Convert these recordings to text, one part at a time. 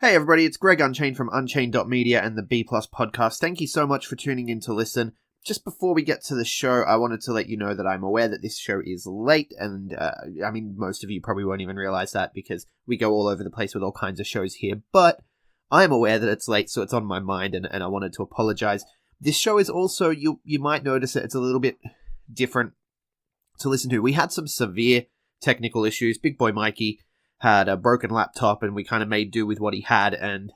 Hey everybody, it's Greg Unchained from Unchained.media and the B Plus podcast. Thank you so much for tuning in to listen. Just before we get to the show, I wanted to let you know that I'm aware that this show is late, and most of you probably won't even realize that because we go all over the place with all kinds of shows here, but I'm aware that it's late, so it's on my mind, and I wanted to apologize. This show is also, you might notice it's a little bit different to listen to. We had some severe technical issues. Big boy Mikey had a broken laptop, and we kind of made do with what he had, and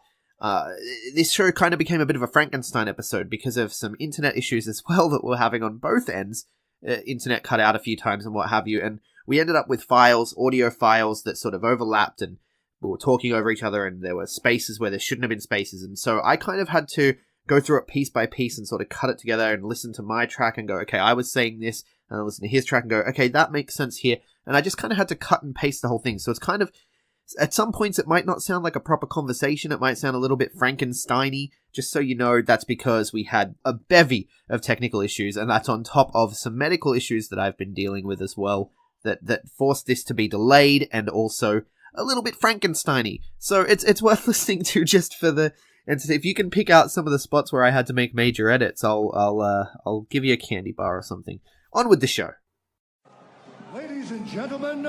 this show kind of became a bit of a Frankenstein episode because of some internet issues as well that we're having on both ends. Internet cut out a few times and what have you, and we ended up with audio files that sort of overlapped, and we were talking over each other, and there were spaces where there shouldn't have been spaces, and so I kind of had to go through it piece by piece and sort of cut it together and listen to my track and go, okay, I was saying this, and then listen to his track and go, okay, that makes sense here. And I just kind of had to cut and paste the whole thing. So it's kind of, at some points it might not sound like a proper conversation. It might sound a little bit Frankenstein-y. Just so you know, that's because we had a bevy of technical issues, and that's on top of some medical issues that I've been dealing with as well, that forced this to be delayed and also a little bit Frankenstein-y. So it's worth listening to just for the... And if you can pick out some of the spots where I had to make major edits, I'll give you a candy bar or something. On with the show. Ladies and gentlemen,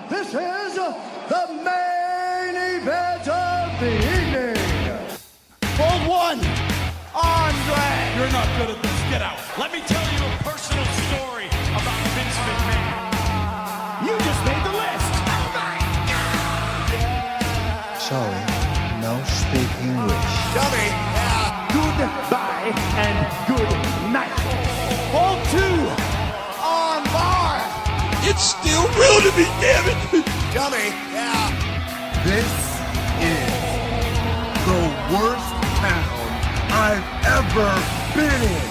this is the main event of the evening. Hold one, Andre. You're not good at this. Get out. Let me tell you a personal story about Vince McMahon. You just made the list. Oh my God. Sorry, no speak English. Dummy. Goodbye and good night. Hold two, on bar. It's still real to me, damn it. Dummy. Yeah. This is the worst town I've ever been in.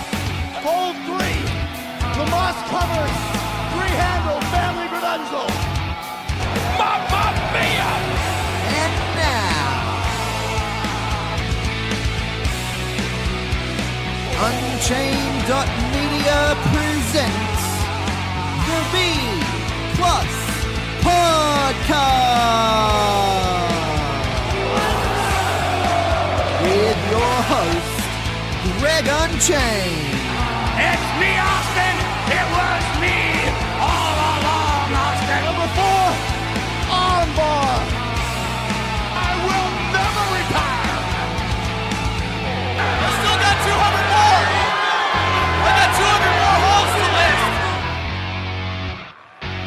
Hold three, Lamas covers, three-handle family credential. Mamma mia. And now, Unchained.media presents the B Plus Podcast with your host, Greg Unchained. It's me, Austin. It was me all along, Austin. number four, armbar. I will never retire. I still got 200 more. I got 200 more holes to list.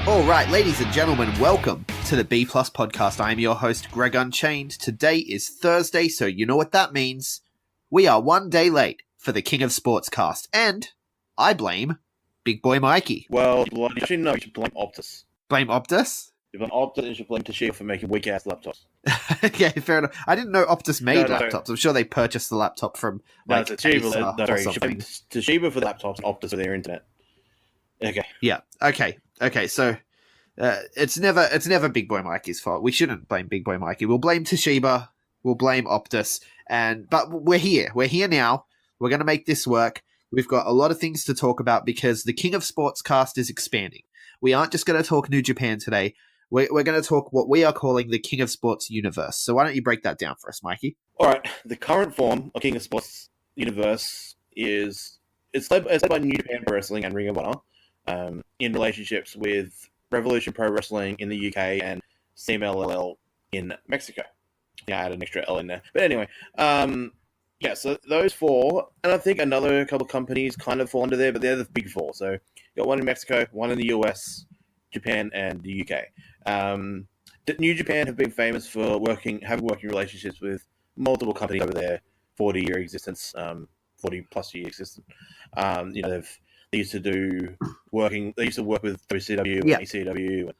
All right, ladies and gentlemen, welcome to the B Plus Podcast. I am your host, Greg Unchained. Today is Thursday, so you know what that means. We are one day late for the King of Sportscast, and I blame Big Boy Mikey. Well, you actually know you should blame Optus. Blame Optus? You blame Optus and you should blame Toshiba for making weak-ass laptops. Okay, fair enough. I didn't know Optus made No. laptops. I'm sure they purchased the laptop from like Toshiba. Acer No, or sorry, you should blame something. Toshiba for the laptops and Optus for their internet. Okay. Yeah. Okay. So it's never Big Boy Mikey's fault. We shouldn't blame Big Boy Mikey. We'll blame Toshiba. We'll blame Optus. But we're here. We're here now. We're going to make this work. We've got a lot of things to talk about because the King of Sportscast is expanding. We aren't just going to talk New Japan today. We're going to talk what we are calling the King of Sports universe. So why don't you break that down for us, Mikey? All right. The current form of King of Sports universe is led by New Japan Pro Wrestling and Ring of Honor in relationships with Revolution Pro Wrestling in the UK and CMLL in Mexico. Yeah, I had an extra L in there. But anyway, yeah, so those four, and I think another couple of companies kind of fall under there, but they're the big four. So you got one in Mexico, one in the US, Japan, and the UK. New Japan have been famous for having working relationships with multiple companies over their 40-year existence, 40-plus year existence. They used to work with WCW and ECW and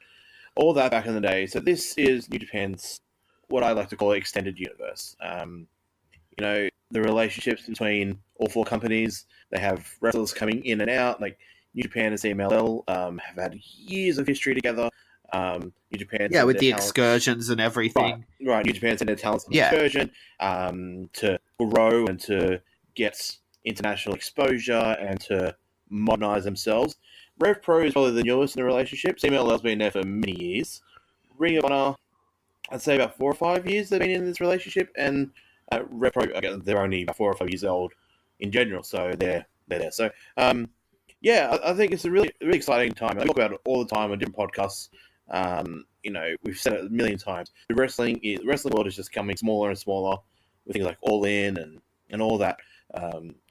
all that back in the day. So this is New Japan's, what I like to call, extended universe. The relationships between all four companies, they have wrestlers coming in and out, like New Japan and CMLL have had years of history together. New Japan, with the excursions and everything. Right. New Japan sent their talents on excursion to grow and to get international exposure and to modernize themselves. RevPro is probably the newest in the relationship. CMLL has been there for many years. Ring of Honor I'd say about 4 or 5 years they've been in this relationship, and RevPro, again, they're only about 4 or 5 years old in general, so they're there. So, yeah, I think it's a really, really exciting time. I talk about it all the time on different podcasts. We've said it a million times. The wrestling world is just becoming smaller and smaller with things like All In and all that.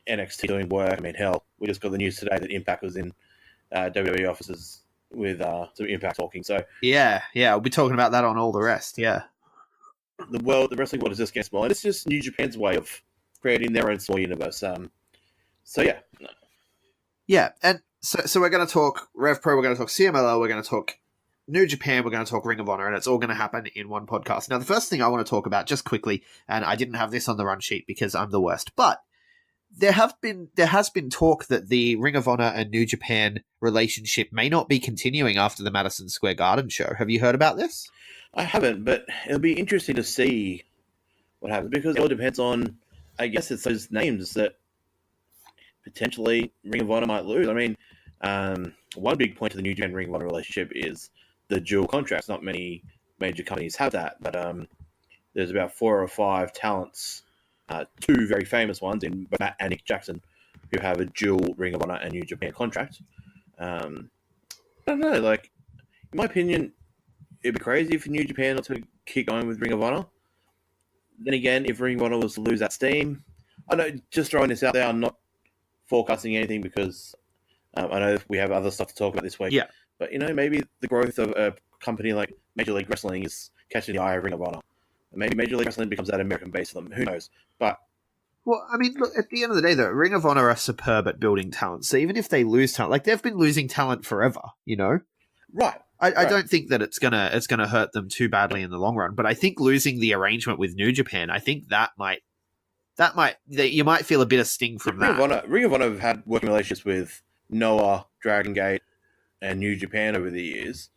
NXT doing work. I mean, hell, we just got the news today that Impact was in WWE offices with some Impact talking. So yeah, we'll be talking about that on All the Rest. Yeah, the wrestling world is just getting smaller, and it's just New Japan's way of creating their own small universe. So yeah, and so we're going to talk RevPro, we're going to talk CMLL, we're going to talk New Japan, we're going to talk Ring of Honor, and it's all going to happen in one podcast. Now, the first thing I want to talk about, just quickly, and I didn't have this on the run sheet because I'm the worst, but there has been talk that the Ring of Honor and New Japan relationship may not be continuing after the Madison Square Garden show. Have you heard about this? I haven't, but it'll be interesting to see what happens, because it all depends on, I guess it's those names that potentially Ring of Honor might lose. I mean, one big point to the New Japan Ring of Honor relationship is the dual contracts. Not many major companies have that, but there's about 4 or 5 talents, 2 very famous ones in Matt and Nick Jackson, who have a dual Ring of Honor and New Japan contract. I don't know, like, in my opinion, it'd be crazy for New Japan not to keep going with Ring of Honor. Then again, if Ring of Honor was to lose that steam, I know, just throwing this out there, I'm not forecasting anything because I know we have other stuff to talk about this week. Yeah. But, maybe the growth of a company like Major League Wrestling is catching the eye of Ring of Honor. Maybe Major League Wrestling becomes that American base for them. Who knows? But well, I mean, look, at the end of the day, though, Ring of Honor are superb at building talent. So even if they lose talent, like they've been losing talent forever, Right. I don't think that it's gonna hurt them too badly in the long run. But I think losing the arrangement with New Japan, I think you might feel a bit of sting from that. Ring of Honor have had working relationships with Noah, Dragon Gate, and New Japan over the years.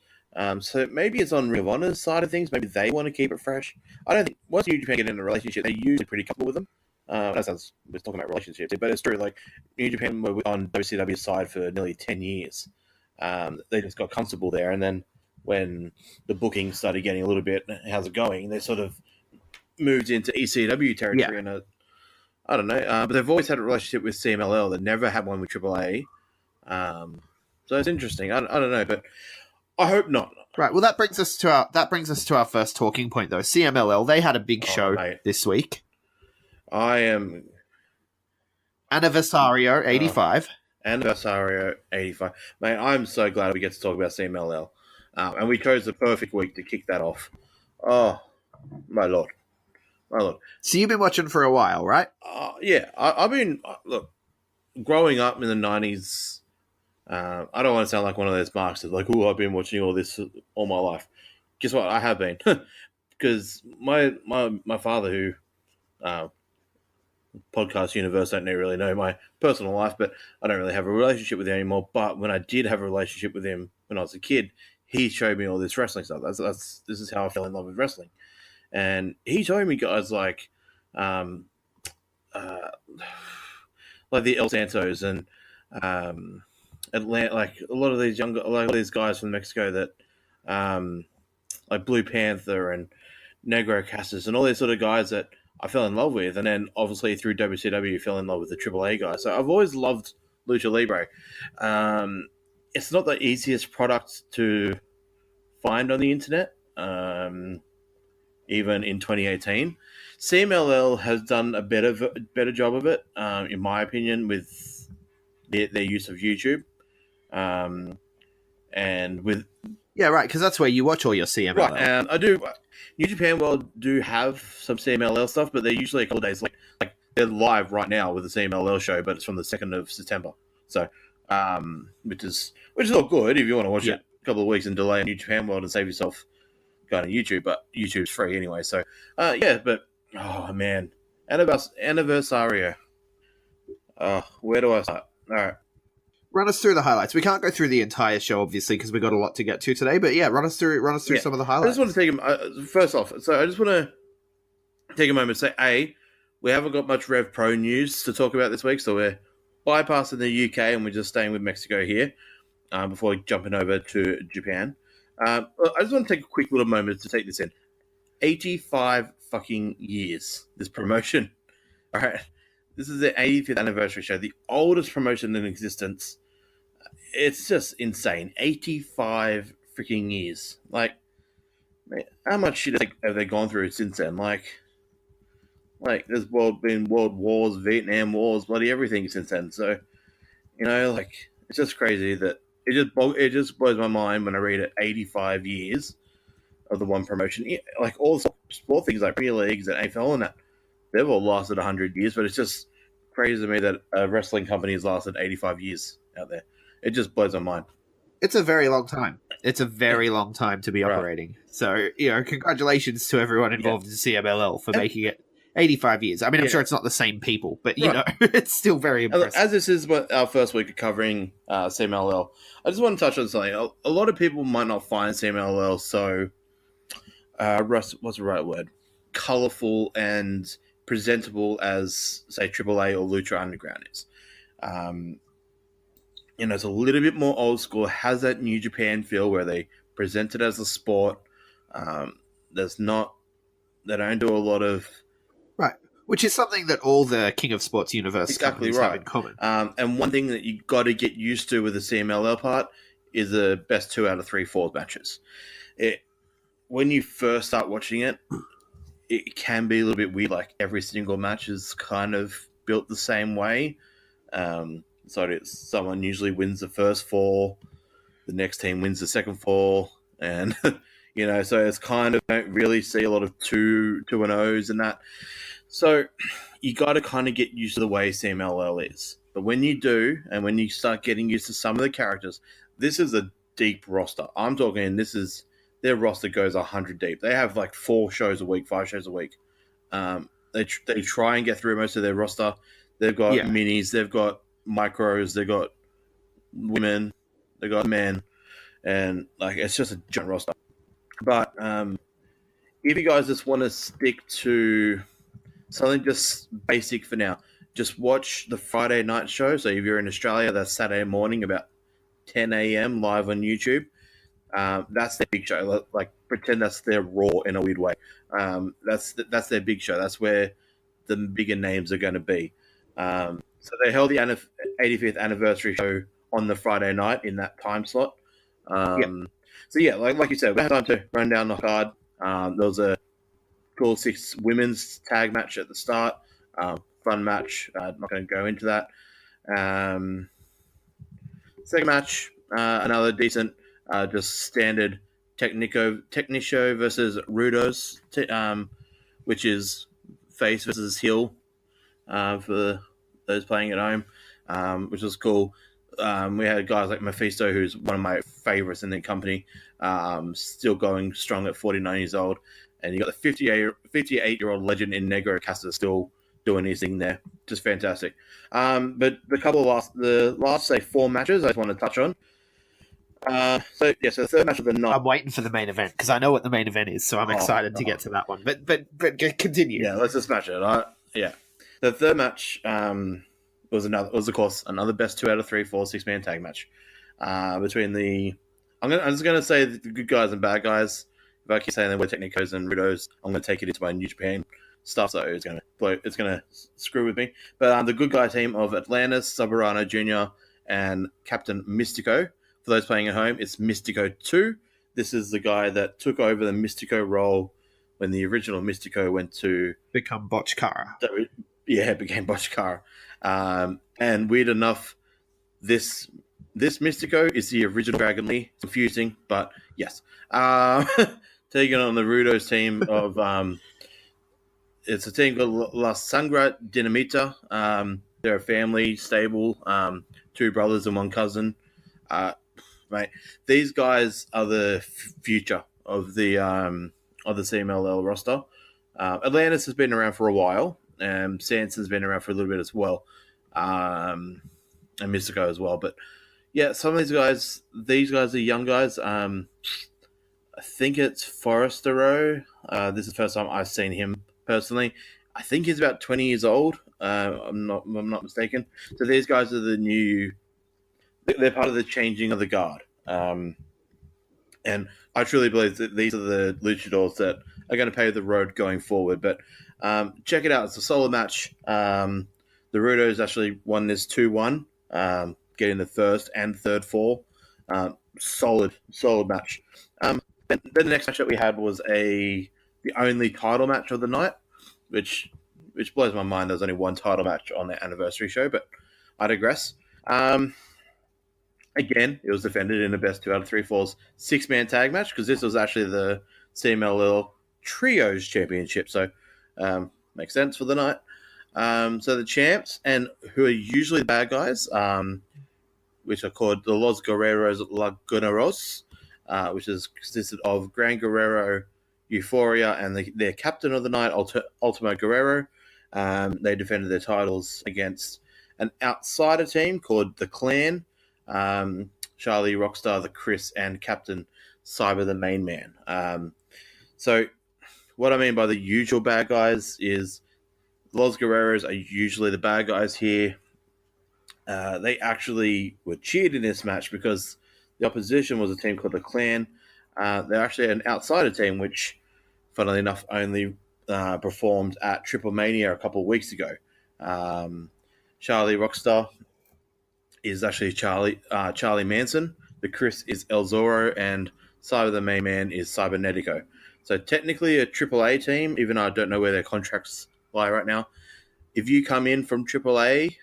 So maybe it's on Ring of Honor's side of things. Maybe they want to keep it fresh. I don't think once New Japan get in a relationship, they're usually pretty comfortable with them. That sounds, we're talking about relationships, but it's true. Like, New Japan were on WCW's side for nearly 10 years. They just got comfortable there, and then when the booking started getting a little bit, how's it going? They sort of moved into ECW territory, and I don't know. But they've always had a relationship with CMLL. They never had one with AAA. So it's interesting. I don't know, but I hope not. Right. Well, that brings us to our first talking point, though. CMLL, they had a big show this week. I am Anniversario 85. Anniversario 85. Mate, I'm so glad we get to talk about CMLL. And we chose the perfect week to kick that off. Oh, my lord. So you've been watching for a while, right? Yeah. I've been, look, growing up in the 90s, I don't want to sound like one of those marks that's like, oh, I've been watching all this all my life. Guess what? I have been. Because my father, who podcast universe don't really know my personal life, but I don't really have a relationship with him anymore. But when I did have a relationship with him when I was a kid, he showed me all this wrestling stuff. This is how I fell in love with wrestling. And he showed me guys like the El Santos and Atlanta, like a lot of these guys from Mexico that like Blue Panther and Negro Casas and all these sort of guys that I fell in love with, and then obviously through WCW fell in love with the AAA guys. So I've always loved Lucha Libre. It's not the easiest product to find on the internet, even in 2018. CMLL has done a better job of it, in my opinion, with their use of YouTube, and with right, because that's where you watch all your CMLL. Right, and I do. New Japan World do have some CMLL stuff, but they're usually a couple of days late. Like they're live right now with the CMLL show, but it's from the 2nd of September. So, which is all good if you want to watch it a couple of weeks and delay on New Japan World and save yourself going to YouTube. But YouTube's free anyway. So, but oh man, Anniversario. Where do I start? All right. Run us through the highlights. We can't go through the entire show, obviously, because we've got a lot to get to today. But yeah, run us through some of the highlights. I just want to take them first off. So I just want to take a moment to say, we haven't got much RevPro news to talk about this week, so we're bypassing the UK and we're just staying with Mexico here before jumping over to Japan. I just want to take a quick little moment to take this in. 85 fucking years, this promotion. All right. This is the 85th anniversary show, the oldest promotion in existence. It's just insane. 85 freaking years. Like, man, how much shit have they gone through since then? Like there's been world wars, Vietnam wars, bloody everything since then. So, like, it's just crazy that it just blows my mind when I read it. 85 years of the one promotion. Like, all the sport things like Premier Leagues and AFL and that, they've all lasted 100 years, but it's just crazy to me that a wrestling company has lasted 85 years out there. It just blows my mind. It's a very long time. It's a very long time to be operating. So, congratulations to everyone involved in CMLL for making it 85 years. I mean, I'm sure it's not the same people, but, it's still very impressive. As this is our first week of covering CMLL, I just want to touch on something. A lot of people might not find CMLL so, what's the right word? Colorful and presentable as, say, AAA or Lucha Underground is. It's a little bit more old school, has that New Japan feel where they present it as a sport. They don't do a lot of... Right, which is something that all the King of Sports universe companies have in common. And one thing that you got to get used to with the CMLL part is the best 2 out of 3 falls matches. When you first start watching it, it can be a little bit weird. Like, every single match is kind of built the same way. So someone usually wins the first fall, the next team wins the second fall, and so it's kind of, don't really see a lot of 2-0s and that. So you got to kind of get used to the way CMLL is. But when you do, and when you start getting used to some of the characters, this is a deep roster. I'm talking, their roster goes 100 deep. They have like 4 shows a week, 5 shows a week. They try and get through most of their roster. They've got minis, they've got micros, they've got women, they've got men, and like, it's just a giant roster. But if you guys just want to stick to something just basic for now, just watch the Friday night show. So if you're in Australia, that's Saturday morning about 10 a.m. live on YouTube. That's their big show. Like, pretend that's their Raw in a weird way. That's their big show. That's where the bigger names are going to be. So they held the 85th anniversary show on the Friday night in that time slot. So yeah, like you said, we had time to run down the card. There was a cool 6 women's tag match at the start. Fun match. I'm not going to go into that. Second match, another decent, just standard Technico versus Rudos, which is face versus heel for those playing at home, which was cool. We had guys like Mephisto, who's one of my favorites in the company, still going strong at 49 years old. And you got the 58-year-old legend in Negro Casa still doing his thing there. Just fantastic. But the last, say, 4 matches I just want to touch on. So the third match of the night. I'm waiting for the main event because I know what the main event is, so I'm excited to get to that one. But continue. Yeah, let's just match it. The third match was of course another best 2 out of 3 4 6-man tag match between the. I'm just gonna say the good guys and bad guys. If I keep saying they were Technicos and Rudos, I'm gonna take it into my New Japan stuff, so it's gonna screw with me. But the good guy team of Atlantis, Soberano Jr. and Captain Mystico. For those playing at home, it's Mystico 2. This is the guy that took over the Mystico role when the original Mystico went to become Botchkara. It became Botchkara. And weird enough, this Mystico is the original Dragon Lee. It's confusing, but yes. Taking on the Rudos team of it's a team called La Sangra Dinamita. They're a family stable, 2 brothers and 1 cousin. Right, these guys are the future of the CMLL roster. Atlantis has been around for a while, and Sanson's been around for a little bit as well, and Mystico as well. But yeah, some of these guys are young guys. I think it's Forestero. This is the first time I've seen him personally. I think he's about 20 years old. I'm not mistaken. So these guys are the new. They're part of the changing of the guard. And I truly believe that these are the luchadors that are going to pave the road going forward. But check it out. It's a solid match. The Rudos actually won this 2-1, getting the first and third fall. Solid match. Then the next match that we had was the only title match of the night, which blows my mind. There's only one title match on the anniversary show, but I digress. Again, it was defended in the best 2 out of 3 falls 6-man tag match, because this was actually the CMLL Trios Championship, so makes sense for the night. So the champs, and who are usually the bad guys, which are called the Los Guerreros Laguneros, which is consisted of Gran Guerrero, Euphoria, and their captain of the night, Ultimo Guerrero. They defended their titles against an outsider team called the Clan, Charlie, Rockstar, the Chris, and Captain Cyber, the main man. So what I mean by the usual bad guys is Los Guerreros are usually the bad guys here. They actually were cheered in this match because the opposition was a team called the Clan. They're actually an outsider team, which, funnily enough, only performed at Triple Mania a couple of weeks ago. Charlie Rockstar is actually Charlie Manson. The Chris is El Zorro, and Cyber, the main man, is Cybernetico. So technically a AAA team, even though I don't know where their contracts lie right now. If you come in from AAA,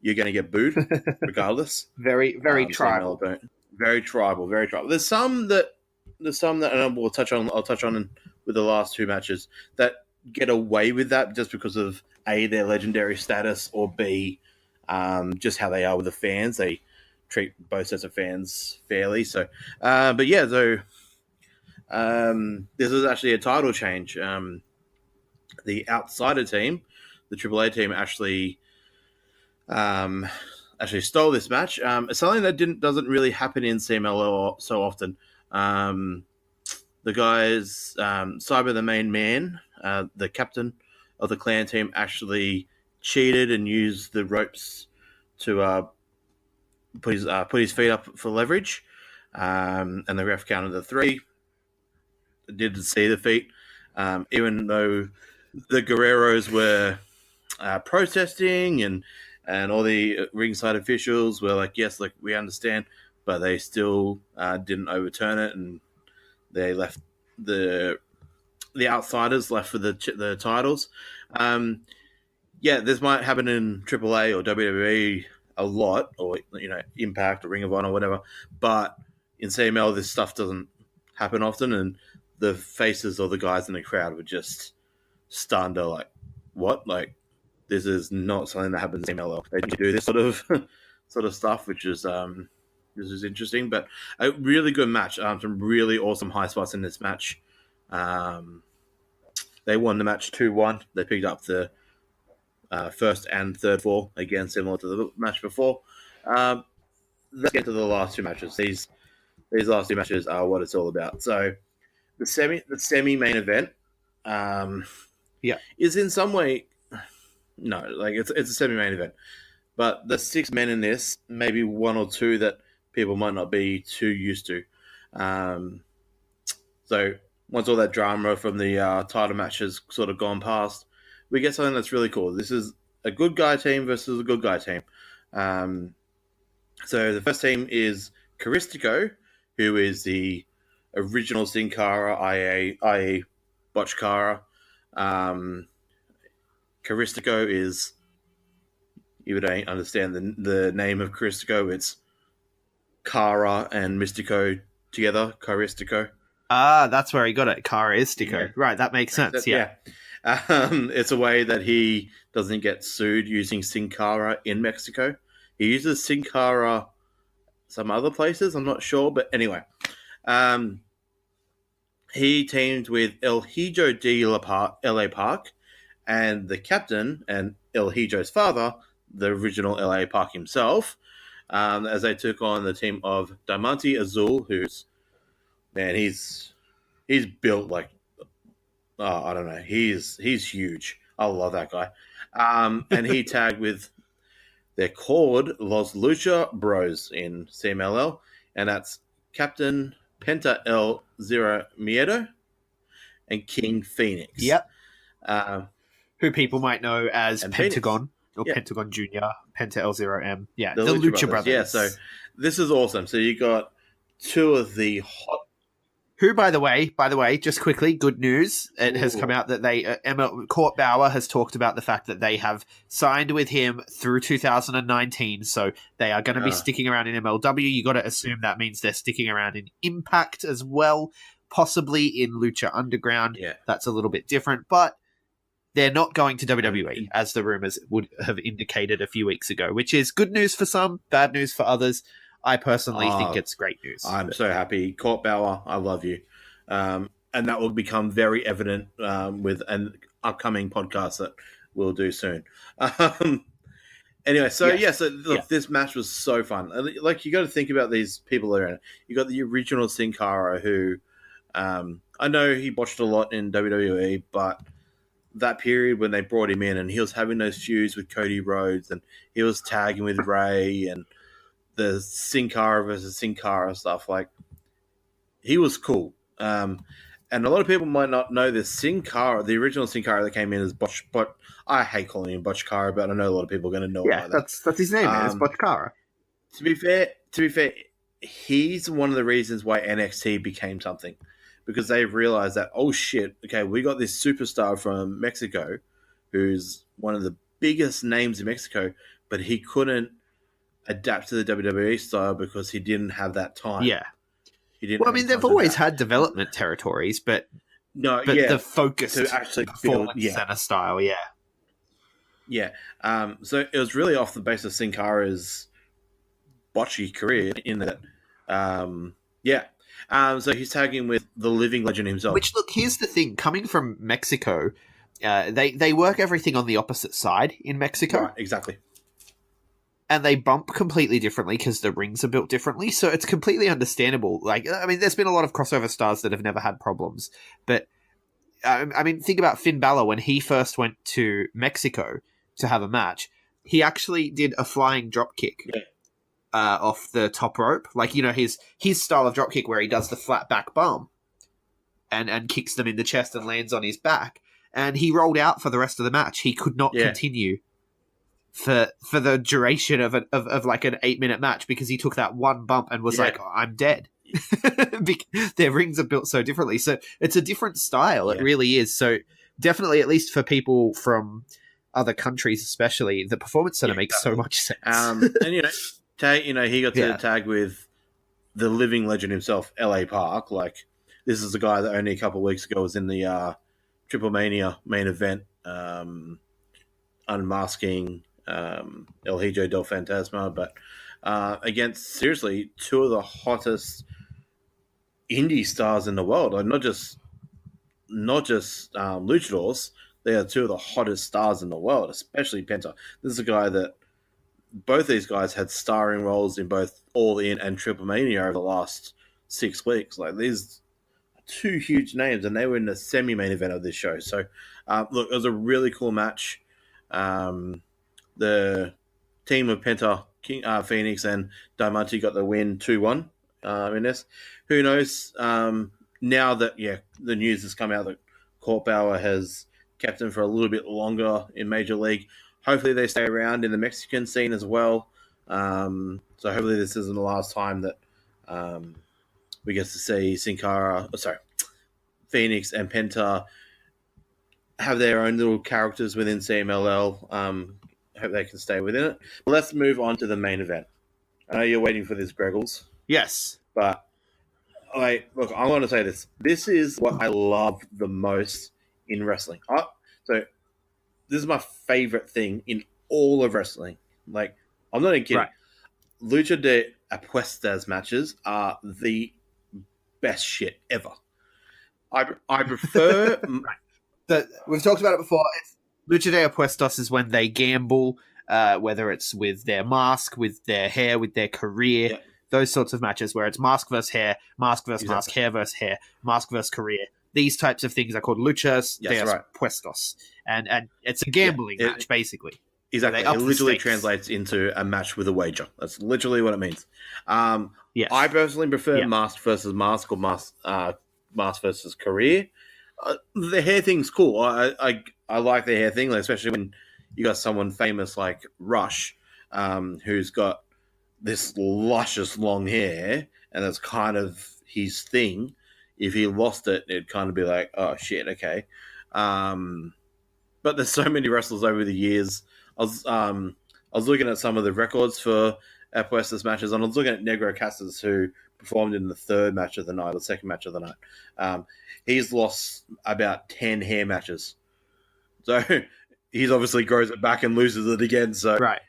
you're going to get booed, regardless. Very tribal. Very tribal. There's some that, and I'll touch on with the last 2 matches, that get away with that just because of A, their legendary status, or B, just how they are with the fans. They treat both sets of fans fairly. So, but yeah, so this was actually a title change. The outsider team, the AAA team, actually stole this match. It's something that doesn't really happen in CMLL so often. The guys, Cyber, the main man, the captain of the Clan team, actually cheated and used the ropes to put his feet up for leverage, and the ref counted the 3. Didn't see the feet, even though the Guerreros were protesting, and all the ringside officials were like, yes, like, we understand, but they still didn't overturn it, and they left the outsiders left with the titles. Yeah, this might happen in AAA or WWE a lot, or Impact or Ring of Honor or whatever, but in CML this stuff doesn't happen often, and the faces of the guys in the crowd were just stunned. They're like, what? Like, this is not something that happens in CMLL. They do this sort of stuff, which is this is interesting, but a really good match. Some really awesome high spots in this match. They won the match 2-1. They picked up the first and third fall, again similar to the match before. Let's get to the last 2 matches. These last 2 matches are what it's all about. So the semi main event, is in some way it's a semi main event, but the 6 men in this, maybe 1 or 2 that people might not be too used to. So once all that drama from the title match has sort of gone past, we get something that's really cool. This is a good guy team versus a good guy team. So the first team is Caristico, who is the original Sin Cara, i.e. Botch Cara. Caristico is, you don't understand the name of Caristico, it's Cara and Mystico together, Caristico. Ah, that's where he got it, Caristico. Yeah. Right, that makes sense, yeah. It's a way that he doesn't get sued using Sin Cara in Mexico. He uses Sin Cara some other places, I'm not sure, but anyway. He teamed with El Hijo de LA Park, and the captain and El Hijo's father, the original LA Park himself, as they took on the team of Diamante Azul, who's, man, he's built like, I don't know, he's huge. I love that guy. And he tagged with, they're called Los Lucha Bros in CMLL, and that's Captain Penta El Zero Miedo and King Phoenix. Yep. Um, Who people might know as And Pentagon or Yeah. Pentagon Jr., Penta L0M. Yeah, the Lucha Brothers. Yeah, so this is awesome. So you got two of the hot. Who, by the way, just quickly, good news. It has Ooh. come out that Court Bauer has talked about the fact that they have signed with him through 2019, so they are going to be sticking around in MLW. You got to assume that means they're sticking around in Impact as well, possibly in Lucha Underground. Yeah. That's a little bit different, but they're not going to WWE, as the rumors would have indicated a few weeks ago, which is good news for some, bad news for others. I personally think it's great news. I'm so happy. Court Bauer, I love you. And that will become very evident with an upcoming podcast that we'll do soon. Anyway, so this match was so fun. Like, you got to think about these people around. You got the original Sin Cara, who I know he botched a lot in WWE, but that period when they brought him in and he was having those feuds with Cody Rhodes and he was tagging with Ray and the Sin Cara versus Sin Cara stuff, like, he was cool. And a lot of people might not know this. Sin Cara, the original Sin Cara that came in as Botch, but I hate calling him Botch Cara, but I know a lot of people are going to know. Yeah, that's his name. It's Botch Cara. To be fair, he's one of the reasons why NXT became something, because they've realized that, oh shit, okay, we got this superstar from Mexico, who's one of the biggest names in Mexico, but he couldn't adapt to the WWE style because he didn't have that time. Yeah. He didn't. Well, I mean, they've always had development territories, but the focused to actually performance center style, yeah. So it was really off the base of Sin Cara's botchy career in that, so he's tagging with the living legend himself. Which, look, here's the thing: coming from Mexico, they work everything on the opposite side in Mexico, Right, exactly. And they bump completely differently because the rings are built differently. So it's completely understandable. Like, I mean, there's been a lot of crossover stars that have never had problems. But, I mean, think about Finn Balor when he first went to Mexico to have a match. He actually did a flying drop kick off the top rope. Like, you know, his style of drop kick where he does the flat back bump and kicks them in the chest and lands on his back. And he rolled out for the rest of the match. He could not continue for the duration of like an 8-minute match because he took that one bump and was like, oh, I'm dead. Their rings are built so differently. So it's a different style. It really is. So definitely, at least for people from other countries especially, the Performance Center makes so much sense. And, he got to tag with the living legend himself, LA Park. Like, this is a guy that only a couple of weeks ago was in the Triple Mania main event, unmasking El Hijo del Fantasma, but against seriously two of the hottest indie stars in the world. Like, not just luchadors, they are two of the hottest stars in the world, especially Penta. This is a guy that both these guys had starring roles in both All In and Triple Mania over the last 6 weeks. Like, these two huge names, and they were in the semi-main event of this show. So, look, it was a really cool match. The team of Penta, Phoenix, and Diamante got the win 2-1 in this. Who knows? Now that the news has come out that Court Bauer has kept him for a little bit longer in Major League. Hopefully they stay around in the Mexican scene as well. So hopefully this isn't the last time that we get to see Phoenix and Penta have their own little characters within CMLL. Hope they can stay within it. Let's move on to the main event. I know you're waiting for this, Greggles. Yes. But, look, I want to say this. This is what I love the most in wrestling. So, this is my favorite thing in all of wrestling. Like, I'm not even kidding. Right. Lucha de Apuestas matches are the best shit ever. I prefer... We've talked about it before. Lucha de Apuestas is when they gamble, whether it's with their mask, with their hair, with their career, those sorts of matches where it's mask versus hair, mask versus mask, hair versus hair, mask versus career. These types of things are called luchas de apuestas. And it's a gambling match, basically. Exactly. It literally translates into a match with a wager. That's literally what it means. I personally prefer mask versus mask or mask versus career. The hair thing's cool. I like the hair thing, like, especially when you got someone famous like Rush, who's got this luscious long hair, and that's kind of his thing. If he lost it, it'd kind of be like, oh shit, okay. But there's so many wrestlers over the years. I was looking at some of the records for Apuestas matches, and I was looking at Negro Casas, who performed in the third match of the night, or second match of the night. He's lost about 10 hair matches. So he's obviously grows it back and loses it again. So Right.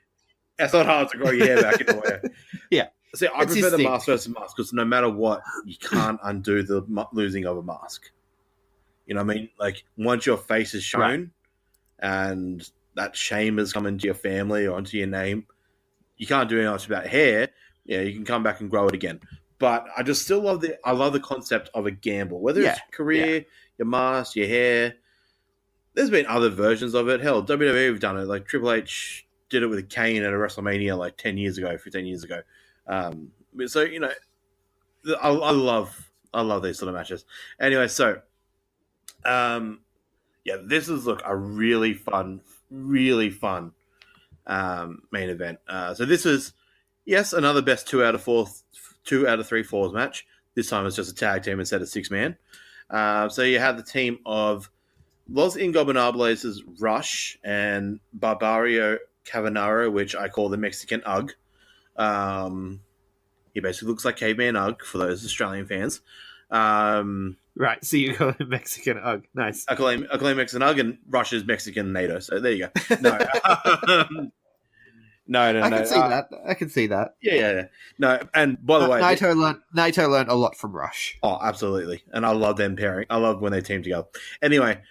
it's not hard to grow your hair back in a way. Yeah. See, I It's prefer his the thing. mask versus mask, because no matter what, you can't undo the losing of a mask. You know what I mean? Like, once your face is shown, Right. and that shame has come into your family or onto your name, you can't do much about hair. Yeah, you can come back and grow it again. But I just still love the concept of a gamble, whether it's career, your mask, your hair. There's been other versions of it. Hell, WWE have done it. Like Triple H did it with Kane at a WrestleMania like 10 years ago, 15 years ago. So, you know, I love these sort of matches. Anyway, so this is a really fun main event. So this is, yes, another best 2 out of 3 falls match. This time it's just a tag team instead of 6-man. So you have the team of Los Ingobernables' Rush and Barbario Cavanaro, which I call the Mexican Ugg. He basically looks like Caveman Ugg for those Australian fans. Right, so you call him Mexican Ugg. Nice. I call him Mexican Ugg, and Rush is Mexican NATO. So there you go. No. No. I can see that. I can see that. Yeah. No, and by the way, Naito learned a lot from Rush. Oh, absolutely. And I love them pairing. I love when they team together. Anyway,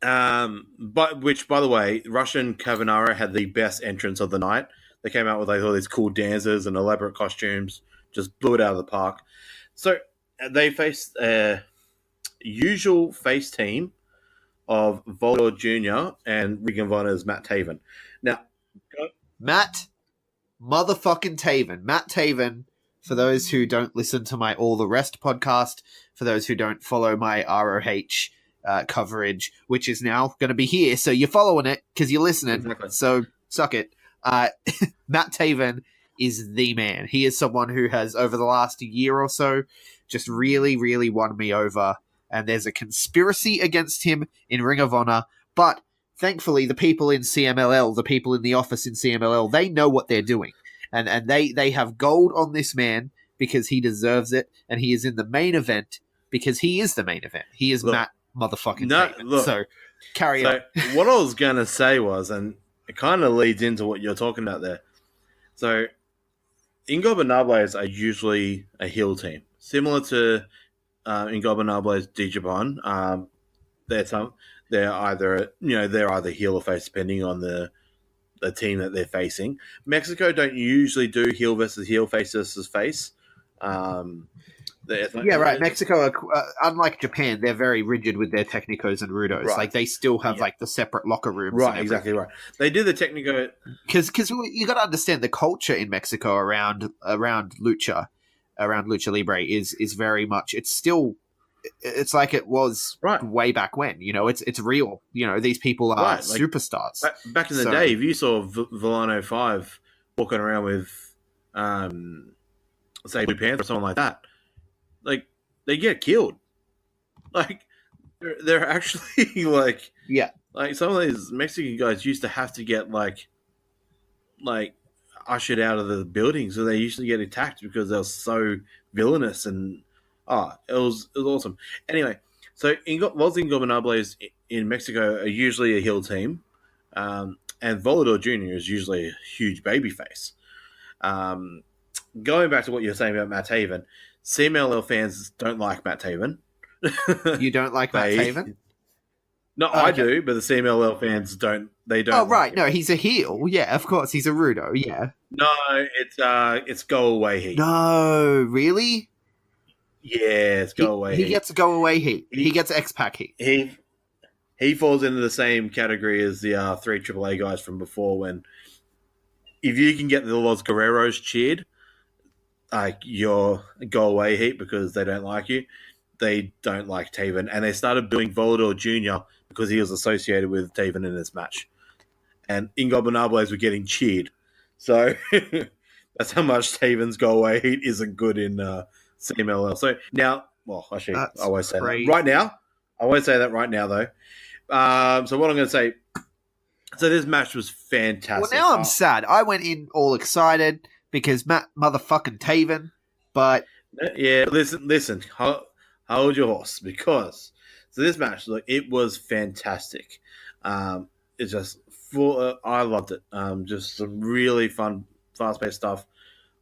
but which, by the way, Rush and Cavanaro had the best entrance of the night. They came out with all these cool dancers and elaborate costumes, just blew it out of the park. So they faced a usual face team of Volador Jr. and Ring of Honor's Matt Taven. Now, Matt motherfucking Taven. Matt Taven, for those who don't listen to my All the Rest podcast, for those who don't follow my ROH coverage, which is now going to be here, so you're following it because you're listening, Exactly. So suck it. Matt Taven is the man. He is someone who has, over the last year or so, just really, really won me over, and there's a conspiracy against him in Ring of Honor, but thankfully, the people in CMLL, the people in the office in CMLL, they know what they're doing. And they have gold on this man because he deserves it. And he is in the main event because he is the main event. He is Matt motherfucking Taven. So, carry on. What I was going to say was, and it kind of leads into what you're talking about there. So, Ingobernables are usually a heel team. Similar to Ingobernables de Japan. They're either heel or face depending on the team that they're facing. Mexico don't usually do heel versus heel, face versus face. Right. Mexico, unlike Japan, they're very rigid with their technicos and rudos. Right. Like, they still have like the separate locker rooms. Right, exactly right. They do the technico because you got to understand the culture in Mexico around lucha libre is very much. It's like it was way back when, it's real. These people are superstars. Back in the day, if you saw Villano 5 walking around with, say, Blue Panther or someone like that, like, they get killed. Like, they're actually, like some of these Mexican guys used to have to get, like ushered out of the building, so they usually get attacked because they were so villainous and it was awesome. Anyway, so Los Ingobernables in Mexico are usually a heel team, and Volador Jr. is usually a huge babyface. Going back to what you were saying about Matt Taven, CMLL fans don't like Matt Taven. You don't like Matt Taven? No, I do, but the CMLL fans don't. They don't. Oh, right. No, he's a heel. Yeah, of course. He's a rudo. Yeah. No, it's go away heat. No, really? Yeah, it's go away. He gets go away heat. He gets X-Pac heat. He falls into the same category as the 3 AAA guys from before. When if you can get the Los Guerreros cheered, like, you're go away heat because they don't like you. they don't like Taven, and they started booing Volador Jr. because he was associated with Taven in this match. And Ingobernables were getting cheered. So that's how much Taven's go away heat isn't good in CMLL. So now, well, actually, That's I won't say crazy. that right now. I won't say that right now, though. So what I'm going to say, so this match was fantastic. Well, now I'm sad. I went in all excited because Matt motherfucking Taven, but Yeah, listen, hold your horse, because so this match, look, it was fantastic. It's just full. I loved it. Just some really fun, fast-paced stuff.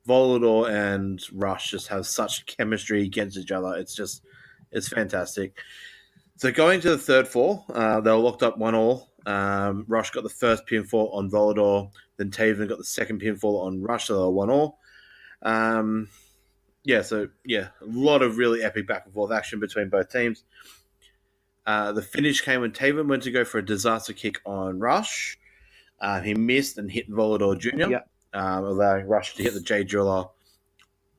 Volador and Rush just have such chemistry against each other. It's fantastic. So going to the third fall, they were locked up 1-1. Rush got the first pinfall on Volador, then Taven got the second pinfall on Rush, so they were 1-1. A lot of really epic back and forth action between both teams. The finish came when Taven went to go for a disaster kick on Rush. He missed and hit Volador Jr., allowing Rush to hit the J Driller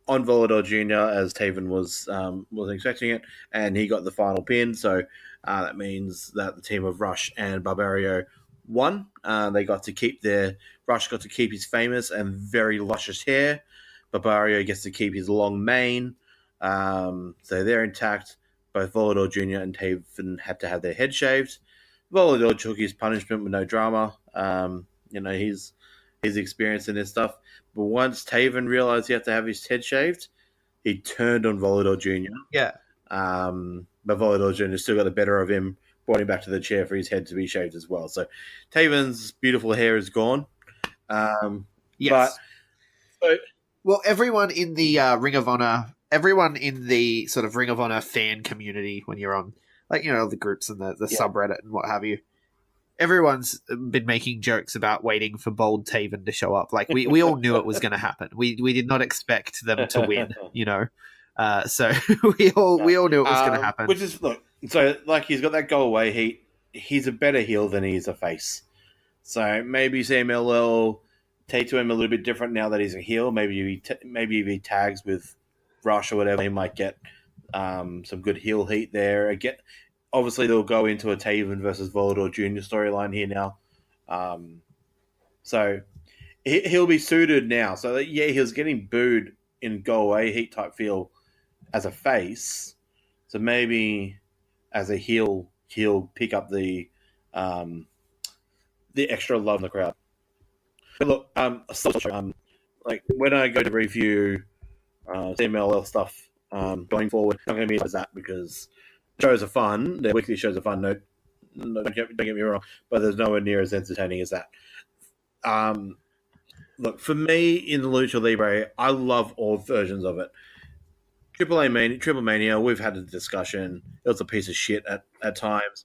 on Volador Jr. as Taven wasn't expecting it, and he got the final pin. So that means that the team of Rush and Barbario won. They got to keep Rush got to keep his famous and very luscious hair. Barbario gets to keep his long mane. So they're intact. Both Volador Jr. and Taven had to have their head shaved. Volador took his punishment with no drama. He's experienced in this stuff. But once Taven realized he had to have his head shaved, he turned on Volador Jr. yeah. But Volador Jr. still got the better of him, brought him back to the chair for his head to be shaved as well. So Taven's beautiful hair is gone. Yes. But Well, everyone in the Ring of Honor, everyone in the sort of Ring of Honor fan community, when you're on, the groups and the subreddit and what have you, everyone's been making jokes about waiting for Bold Taven to show up. Like, we all knew it was going to happen. We did not expect them to win, So we all knew it was going to happen. Which is, look, so, he's got that go away heat. He's a better heel than he is a face. So maybe CMLL take to him a little bit different now that he's a heel. Maybe if he tags with Rush or whatever, he might get some good heel heat there. Again, obviously they'll go into a Taven versus Volador Jr. storyline here now. So he'll be suited now. So he was getting booed in go away heat type feel as a face. So maybe as a heel, he'll pick up the extra love in the crowd. But look, when I go to review CMLL stuff going forward, I'm going to be as that, because shows are fun. Their weekly shows are fun. Don't get me wrong, but there's nowhere near as entertaining as that. Look, for me in the Lucha Libre, I love all versions of it. Triple Mania, we've had a discussion. It was a piece of shit at times.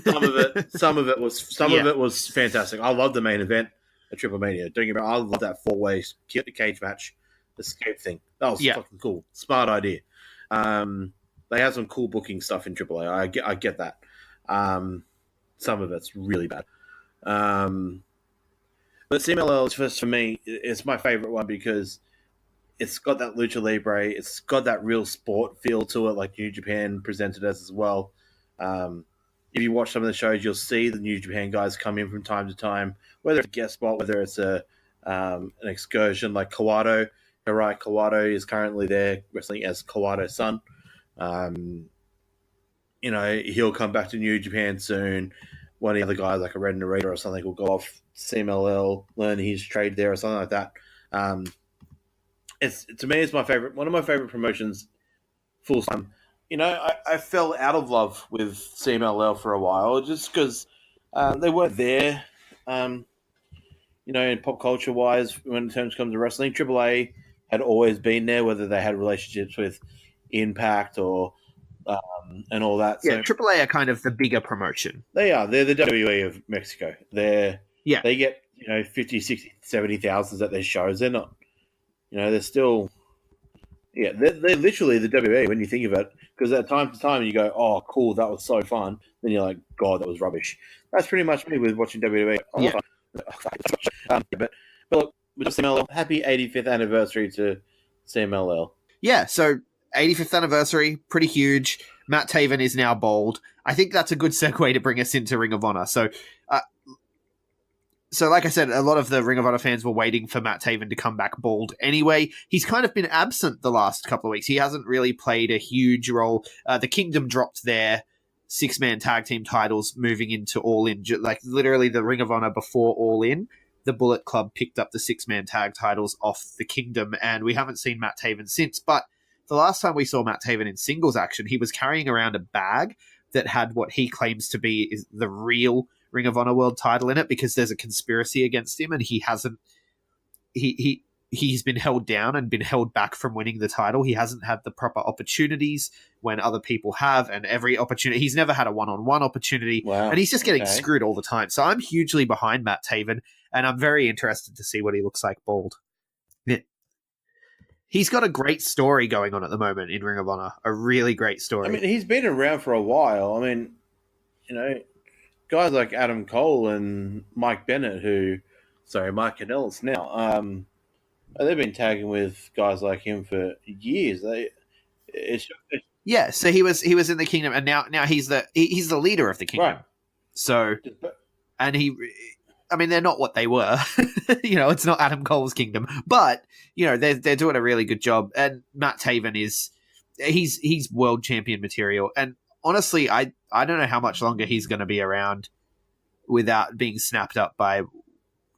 Some of it was fantastic. I love the main event. A Triple Mania. Don't get me wrong, I love that 4-way cage match, escape thing. That was fucking cool. Smart idea. They have some cool booking stuff in AAA. I get that. Some of it's really bad. But CMLL, for me, it's my favorite one because it's got that Lucha Libre. It's got that real sport feel to it, like New Japan presented us as well. If you watch some of the shows, you'll see the New Japan guys come in from time to time, whether it's a guest spot, whether it's an excursion like Kawato. Hirai Kawato is currently there wrestling as Kawato's son. He'll come back to New Japan soon. One of the other guys, like a Red Narita or something, will go off CMLL, learn his trade there or something like that. To me, it's one of my favorite promotions. Full time. I fell out of love with CMLL for a while just because they weren't there, in pop culture wise when it comes to wrestling. AAA had always been there, whether they had relationships with Impact or and all that. Yeah, so, AAA are kind of the bigger promotion. They are. They're the WWE of Mexico. They get 50, 60, 70,000 at their shows. They're not. They're still. Yeah, they're literally the WWE when you think of it. Because at time to time you go, oh, cool, that was so fun. Then you're like, God, that was rubbish. That's pretty much me with watching WWE. Oh, yeah. But look, with CMLL, happy 85th anniversary to CMLL. Yeah, so 85th anniversary, pretty huge. Matt Taven is now bald. I think that's a good segue to bring us into Ring of Honor. So like I said, a lot of the Ring of Honor fans were waiting for Matt Taven to come back bald anyway. He's kind of been absent the last couple of weeks. He hasn't really played a huge role. The Kingdom dropped their 6-man tag team titles moving into All In. Like literally the Ring of Honor before All In, the Bullet Club picked up the 6-man tag titles off the Kingdom, and we haven't seen Matt Taven since. But the last time we saw Matt Taven in singles action, he was carrying around a bag that had what he claims to be is the real Ring of Honor world title in it, because there's a conspiracy against him and he hasn't he's been held down and been held back from winning the title. He hasn't had the proper opportunities when other people have, and every opportunity he's never had a one-on-one opportunity. Wow. And he's just getting screwed all the time. So I'm hugely behind Matt Taven, and I'm very interested to see what he looks like bald. Yeah. He's got a great story going on at the moment in Ring of Honor, a really great story. I mean, he's been around for a while. I mean, you know, guys like Adam Cole and Mike Bennett, Mike Kanellis now, they've been tagging with guys like him for years. Yeah, so he was in the Kingdom, and now he's the leader of the Kingdom. Right. So, and they're not what they were. It's not Adam Cole's Kingdom, but they're doing a really good job. And Matt Taven he's world champion material. And honestly, I don't know how much longer he's going to be around without being snapped up by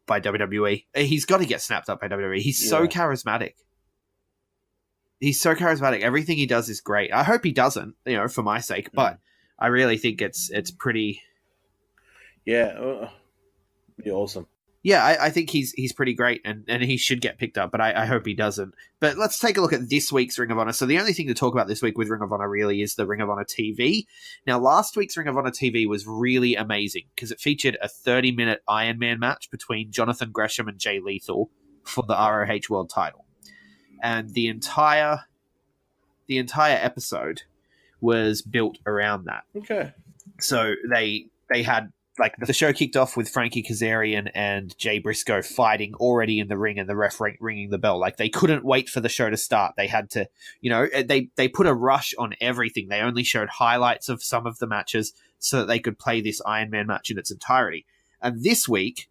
WWE. He's got to get snapped up by WWE. He's so charismatic. He's so charismatic. Everything he does is great. I hope he doesn't, for my sake, but I really think it's pretty. Yeah, be awesome. Yeah, I think he's pretty great, and he should get picked up, but I hope he doesn't. But let's take a look at this week's Ring of Honor. So the only thing to talk about this week with Ring of Honor really is the Ring of Honor TV. Now, last week's Ring of Honor TV was really amazing because it featured a 30-minute Iron Man match between Jonathan Gresham and Jay Lethal for the ROH World title. And the entire episode was built around that. Okay. So they had, like, the show kicked off with Frankie Kazarian and Jay Briscoe fighting already in the ring and the ref ringing the bell. Like, they couldn't wait for the show to start. They had to, they put a rush on everything. They only showed highlights of some of the matches so that they could play this Iron Man match in its entirety. And this week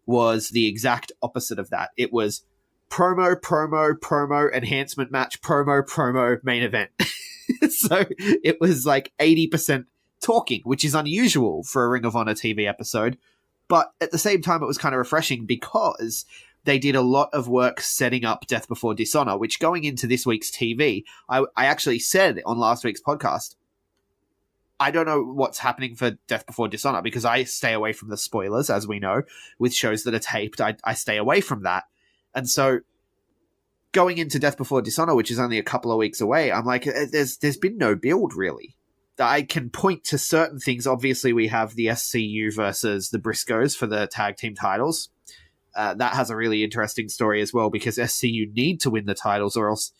was the exact opposite of that. It was promo, enhancement match, promo, main event. So it was like 80% talking, which is unusual for a Ring of Honor TV episode. But at the same time, it was kind of refreshing because they did a lot of work setting up Death Before Dishonor, which going into this week's TV, I actually said on last week's podcast, I don't know what's happening for Death Before Dishonor because I stay away from the spoilers, as we know, with shows that are taped. I stay away from that. And so going into Death Before Dishonor, which is only a couple of weeks away, I'm like, there's been no build, really. I can point to certain things. Obviously, we have the SCU versus the Briscoes for the tag team titles. That has a really interesting story as well because SCU need to win the titles or else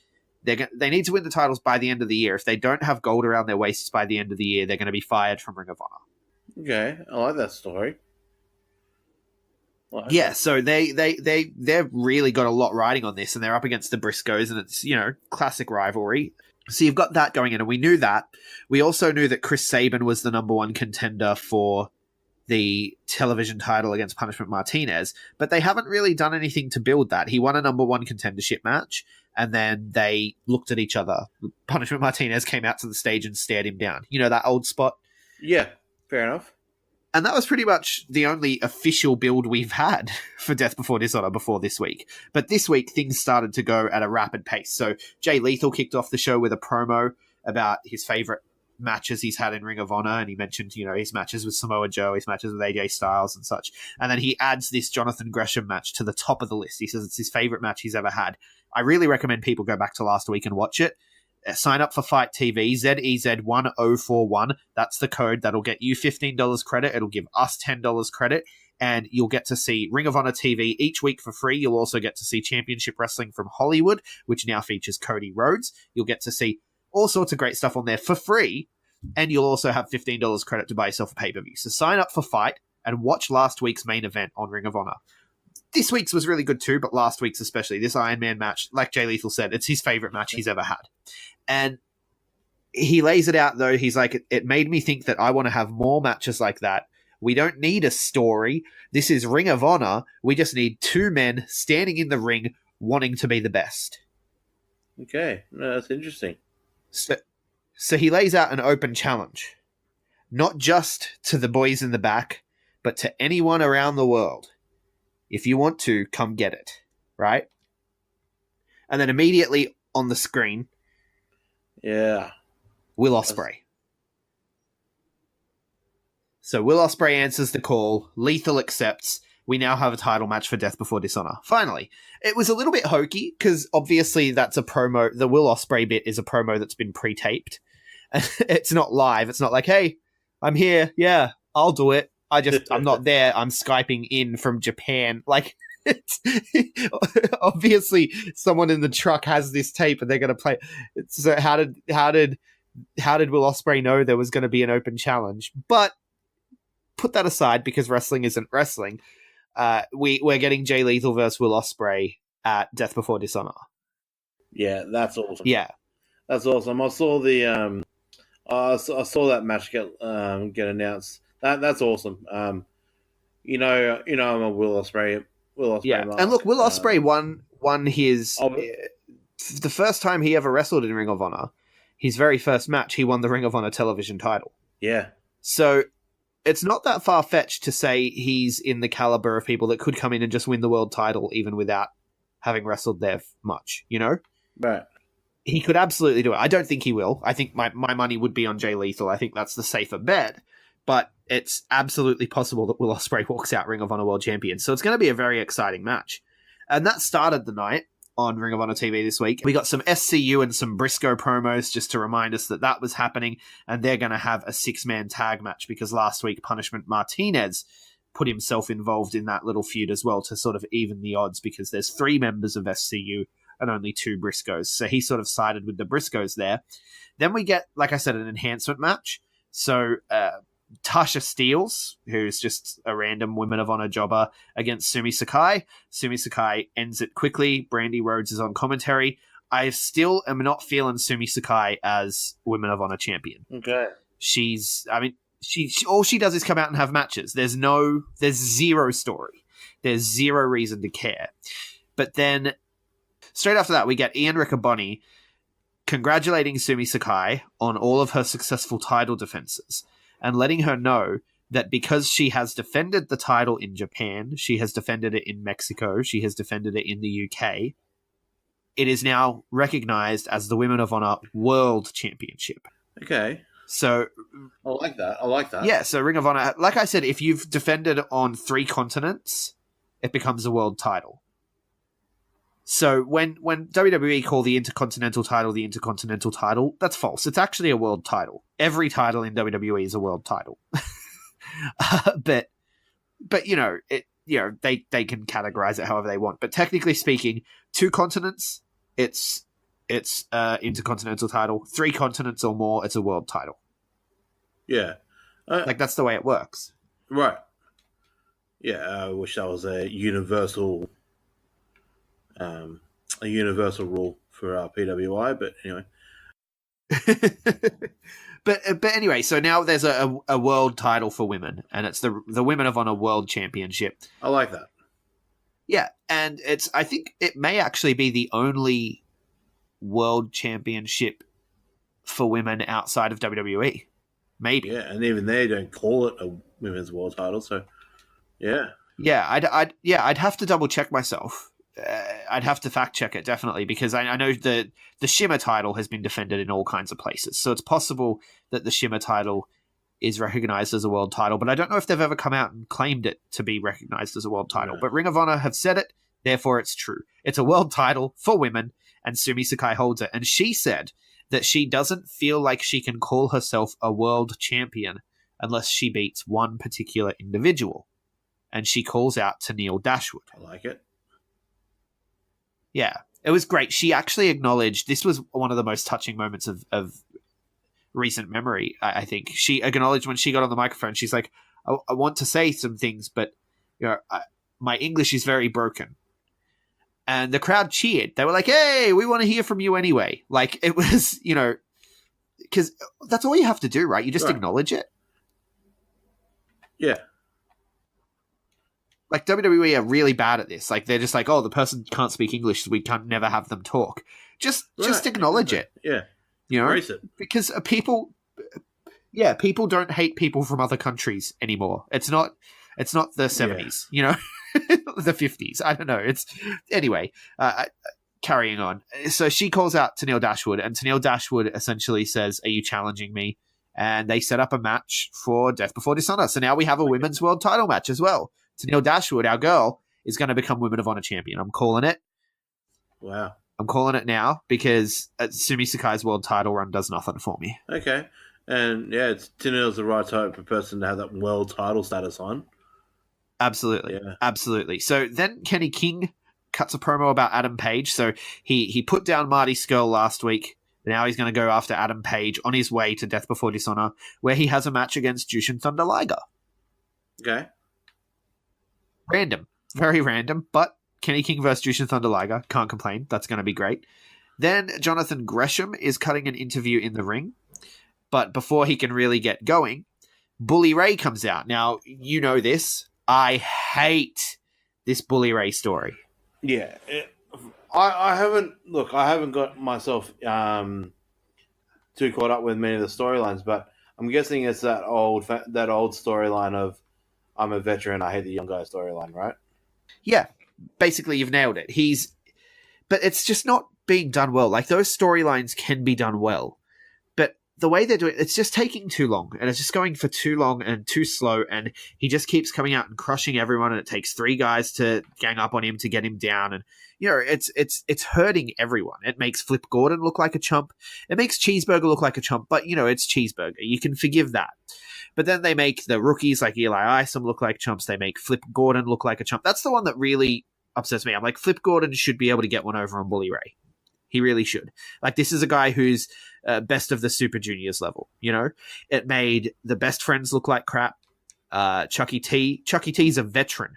they need to win the titles by the end of the year. If they don't have gold around their waists by the end of the year, they're going to be fired from Ring of Honor. Okay, I like that story. Yeah, so they've really got a lot riding on this, and they're up against the Briscoes, and it's, classic rivalry. So you've got that going in, and we knew that. We also knew that Chris Sabin was the number one contender for the television title against Punishment Martinez, but they haven't really done anything to build that. He won a number one contendership match, and then they looked at each other. Punishment Martinez came out to the stage and stared him down. You know that old spot? Yeah, fair enough. And that was pretty much the only official build we've had for Death Before Dishonor before this week. But this week, things started to go at a rapid pace. So Jay Lethal kicked off the show with a promo about his favorite matches he's had in Ring of Honor. And he mentioned, his matches with Samoa Joe, his matches with AJ Styles and such. And then he adds this Jonathan Gresham match to the top of the list. He says it's his favorite match he's ever had. I really recommend people go back to last week and watch it. Sign up for Fight TV, ZEZ1041. That's the code. That'll get you $15 credit. It'll give us $10 credit. And you'll get to see Ring of Honor TV each week for free. You'll also get to see Championship Wrestling from Hollywood, which now features Cody Rhodes. You'll get to see all sorts of great stuff on there for free. And you'll also have $15 credit to buy yourself a pay-per-view. So sign up for Fight and watch last week's main event on Ring of Honor. this week's was really good too, but last week's especially. This Iron Man match, like Jay Lethal said, it's his favorite match he's ever had. And he lays it out, though. He's like, it made me think that I want to have more matches like that. We don't need a story. This is Ring of Honor. We just need two men standing in the ring wanting to be the best. Okay, no, that's interesting. So he lays out an open challenge, not just to the boys in the back, but to anyone around the world. If you want to, come get it, right? And then immediately on the screen, yeah, Will Ospreay. So Will Ospreay answers the call. Lethal accepts. We now have a title match for Death Before Dishonor. Finally. It was a little bit hokey because obviously that's a promo. The Will Ospreay bit is a promo that's been pre-taped. It's not live. It's not like, hey, I'm here. Yeah, I'll do it. I'm not there. I'm Skyping in from Japan. Like, it's, obviously someone in the truck has this tape and they're going to play. So how did Will Ospreay know there was going to be an open challenge? But put that aside because wrestling isn't wrestling. We're getting Jay Lethal versus Will Ospreay at Death Before Dishonor. Yeah, that's awesome. Yeah, that's awesome. I saw the I saw that match get announced. That's awesome. I'm a Will Ospreay. Yeah, and look, Will Ospreay won his the first time he ever wrestled in Ring of Honor. His very first match, he won the Ring of Honor television title. Yeah. So it's not that far-fetched to say he's in the caliber of people that could come in and just win the world title even without having wrestled there much, you know? Right. He could absolutely do it. I don't think he will. I think my money would be on Jay Lethal. I think that's the safer bet. But it's absolutely possible that Will Ospreay walks out Ring of Honor World Champion. So it's going to be a very exciting match. And that started the night on Ring of Honor TV this week. We got some SCU and some Briscoe promos just to remind us that was happening. And they're going to have a 6-man tag match because last week Punishment Martinez put himself involved in that little feud as well to sort of even the odds because there's 3 members of SCU and only 2 Briscoes. So he sort of sided with the Briscoes there. Then we get, like I said, an enhancement match. So Tasha Steelz, who's just a random Women of Honor jobber, against Sumi Sakai. Sumi Sakai ends it quickly. Brandy Rhodes is on commentary. I still am not feeling Sumi Sakai as Women of Honor champion. Okay. She all she does is come out and have matches. There's zero story. There's zero reason to care. But then straight after that, we get Ian Riccaboni congratulating Sumi Sakai on all of her successful title defenses and letting her know that because she has defended the title in Japan, she has defended it in Mexico, she has defended it in the UK, it is now recognized as the Women of Honor World Championship. Okay. So I like that. Yeah, so Ring of Honor, like I said, if you've defended on 3 continents, it becomes a world title. So when WWE call the Intercontinental title, that's false. It's actually a world title. Every title in WWE is a world title. But they can categorize it however they want. But technically speaking, 2 continents, it's Intercontinental title. 3 continents or more, it's a world title. Yeah. That's the way it works. Right. Yeah, I wish that was a universal rule for PWI, but anyway. but anyway, so now there's a world title for women, and it's the Women of Honor World Championship. I like that. Yeah, and I think it may actually be the only world championship for women outside of WWE. Maybe. Yeah, and even they don't call it a women's world title, so yeah. Yeah, I'd have to double check myself. I'd have to fact check it definitely because I know the Shimmer title has been defended in all kinds of places, so it's possible that the Shimmer title is recognized as a world title, but I don't know if they've ever come out and claimed it to be recognized as a world title. No. But Ring of Honor have said it, therefore it's true. It's a world title for women, and Sumi Sakai holds it. And she said that she doesn't feel like she can call herself a world champion unless she beats one particular individual. And she calls out to Neil Dashwood. I like it. Yeah, it was great. She actually acknowledged, this was one of the most touching moments of recent memory, I think. She acknowledged when she got on the microphone, she's like, I want to say some things, but my English is very broken. And the crowd cheered. They were like, hey, we want to hear from you anyway. Like, it was, because that's all you have to do, right? You just acknowledge it. Yeah. Like, WWE are really bad at this. Like, they're just like, oh, the person can't speak English, so we can't never have them talk. Just acknowledge it. Yeah. Embrace it. Because people don't hate people from other countries anymore. It's not the 70s, the 50s. I don't know. Anyway, carrying on. So she calls out Tenille Dashwood, and Tenille Dashwood essentially says, are you challenging me? And they set up a match for Death Before Dishonor. So now we have a women's world title match as well. Tenille Dashwood, our girl, is going to become Women of Honor champion. I'm calling it. Wow. I'm calling it now because Sumi Sakai's world title run does nothing for me. Okay. And yeah, Tenille's the right type of person to have that world title status on. Absolutely. Yeah. Absolutely. So then Kenny King cuts a promo about Adam Page. So he put down Marty Scurll last week. Now he's going to go after Adam Page on his way to Death Before Dishonor, where he has a match against Jushin Thunder Liger. Okay. Random. Very random, but Kenny King versus Jushin Thunder Liger. Can't complain. That's going to be great. Then Jonathan Gresham is cutting an interview in the ring. But before he can really get going, Bully Ray comes out. Now, you know this. I hate this Bully Ray story. Yeah. I haven't got myself too caught up with many of the storylines, but I'm guessing it's that old storyline of I'm a veteran, I hate the young guy storyline, right? Yeah. Basically, you've nailed it. But it's just not being done well. Like, those storylines can be done well. The way they're doing it, it's just taking too long, and it's just going for too long and too slow, and he just keeps coming out and crushing everyone, and it takes 3 guys to gang up on him to get him down, and it's hurting everyone. It makes Flip Gordon look like a chump. It makes Cheeseburger look like a chump, but it's Cheeseburger. You can forgive that. But then they make the rookies like Eli Isom look like chumps. They make Flip Gordon look like a chump. That's the one that really upsets me. I'm like, Flip Gordon should be able to get one over on Bully Ray. He really should. Like, this is a guy who's best of the Super Juniors level, It made the Best Friends look like crap. Chucky T. Chucky T's a veteran.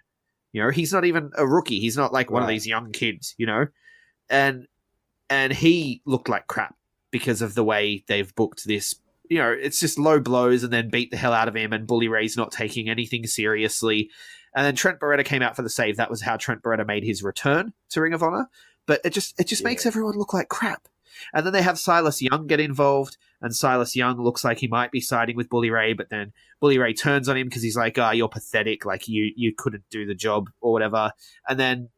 He's not even a rookie. He's not like one of these young kids, And he looked like crap because of the way they've booked this. It's just low blows and then beat the hell out of him, and Bully Ray's not taking anything seriously. And then Trent Beretta came out for the save. That was how Trent Beretta made his return to Ring of Honor. But it just makes everyone look like crap. And then they have Silas Young get involved, and Silas Young looks like he might be siding with Bully Ray, but then Bully Ray turns on him because he's like, you're pathetic, like you couldn't do the job or whatever. And then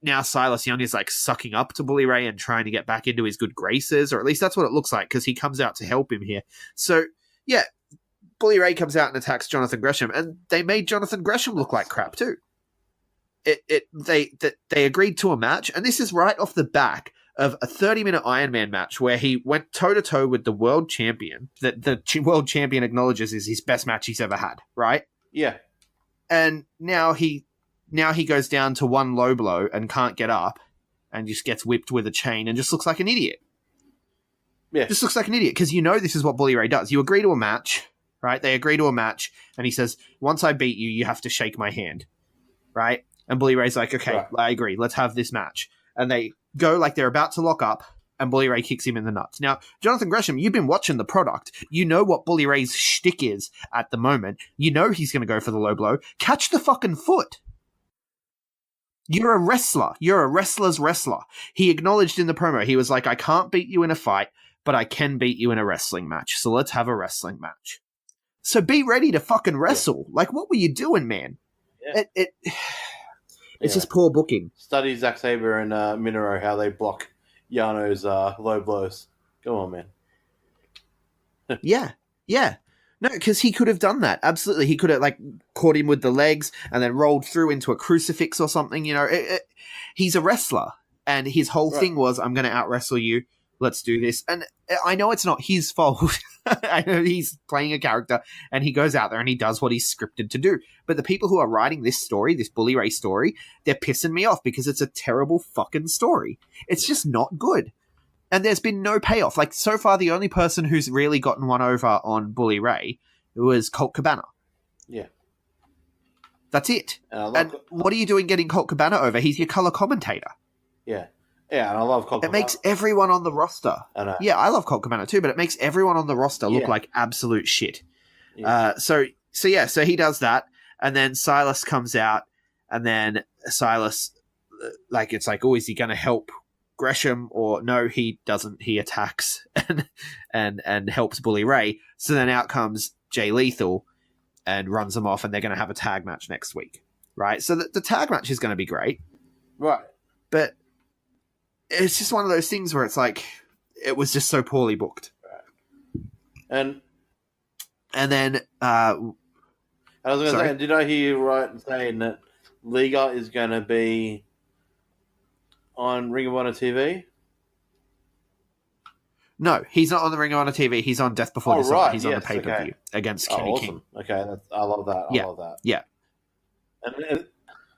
now Silas Young is like sucking up to Bully Ray and trying to get back into his good graces, or at least that's what it looks like because he comes out to help him here. So, yeah, Bully Ray comes out and attacks Jonathan Gresham, and they made Jonathan Gresham look like crap too. They agreed to a match, and this is right off the back of a 30-minute Iron Man match where he went toe-to-toe with the world champion that the world champion acknowledges is his best match he's ever had, right? Yeah. And now he goes down to one low blow and can't get up and just gets whipped with a chain and just looks like an idiot. Yeah. Just looks like an idiot because this is what Bully Ray does. You agree to a match, right? They agree to a match, and he says, once I beat you, you have to shake my hand, right? And Bully Ray's like, okay, right. I agree. Let's have this match. And they go like they're about to lock up, and Bully Ray kicks him in the nuts. Now, Jonathan Gresham, you've been watching the product. You know what Bully Ray's shtick is at the moment. You know he's going to go for the low blow. Catch the fucking foot. You're a wrestler. You're a wrestler's wrestler. He acknowledged in the promo, he was like, I can't beat you in a fight, but I can beat you in a wrestling match. So let's have a wrestling match. So be ready to fucking wrestle. Yeah. Like, what were you doing, man? Yeah. It's just poor booking. Study Zack Sabre and Minoru, how they block Yano's low blows. Go on, man. Yeah. No, because he could have done that. Absolutely. He could have, like, caught him with the legs and then rolled through into a crucifix or something. He's a wrestler. And his whole thing was, I'm going to out-wrestle you. Let's do this. And I know it's not his fault. I know he's playing a character and he goes out there and he does what he's scripted to do. But the people who are writing this story, this Bully Ray story, they're pissing me off because it's a terrible fucking story. It's just not good. And there's been no payoff. Like, so far, the only person who's really gotten one over on Bully Ray was Colt Cabana. Yeah. That's it. And And what are you doing getting Colt Cabana over? He's your color commentator. Yeah, and I love Colt It makes everyone on the roster. I know. Yeah, I love Colt Cabana too, but it makes everyone on the roster look like absolute shit. Yeah. So he does that, and then Silas comes out, and then Silas, it's like, oh, is he going to help Gresham? Or no, he doesn't. He attacks and helps Bully Ray. So then out comes Jay Lethal and runs them off, and they're going to have a tag match next week, right? So the tag match is going to be great, Right. but it's just one of those things where it's like it was just so poorly booked. And then I was going to say, did I hear you right in saying that Liga is going to be on Ring of Honor TV? No, he's not on the Ring of Honor TV. He's on Death Before Dishonor. Right. He's on the pay-per-view against Kenny awesome. King. Okay, I love that. I love that. Yeah. And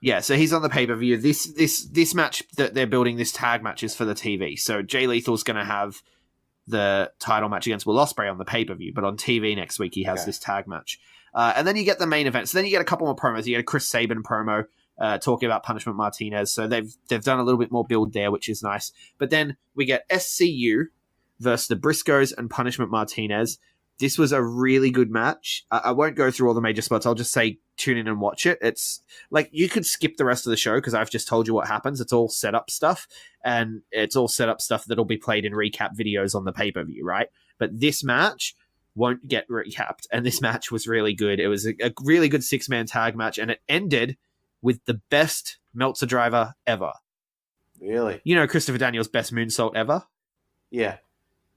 Yeah, so he's on the pay-per-view. This match that they're building, this tag match, is for the TV. So Jay Lethal's going to have the title match against Will Ospreay on the pay-per-view, but on TV next week he has this tag match. And then you get the main event. So then you get a couple more promos. You get a Chris Sabin promo talking about Punishment Martinez. So they've done a little bit more build there, which is nice. But then we get SCU versus the Briscoes and Punishment Martinez. This was a really good match. I won't go through all the major spots. I'll just say tune in and watch it. It's like you could skip the rest of the show because I've just told you what happens. It's all set up stuff, and it's all set up stuff that'll be played in recap videos on the pay-per-view, right? But this match won't get recapped, and this match was really good. It was a really good six-man tag match, and it ended with the best Meltzer driver ever. really? You know Christopher Daniels' best moonsault ever? Yeah.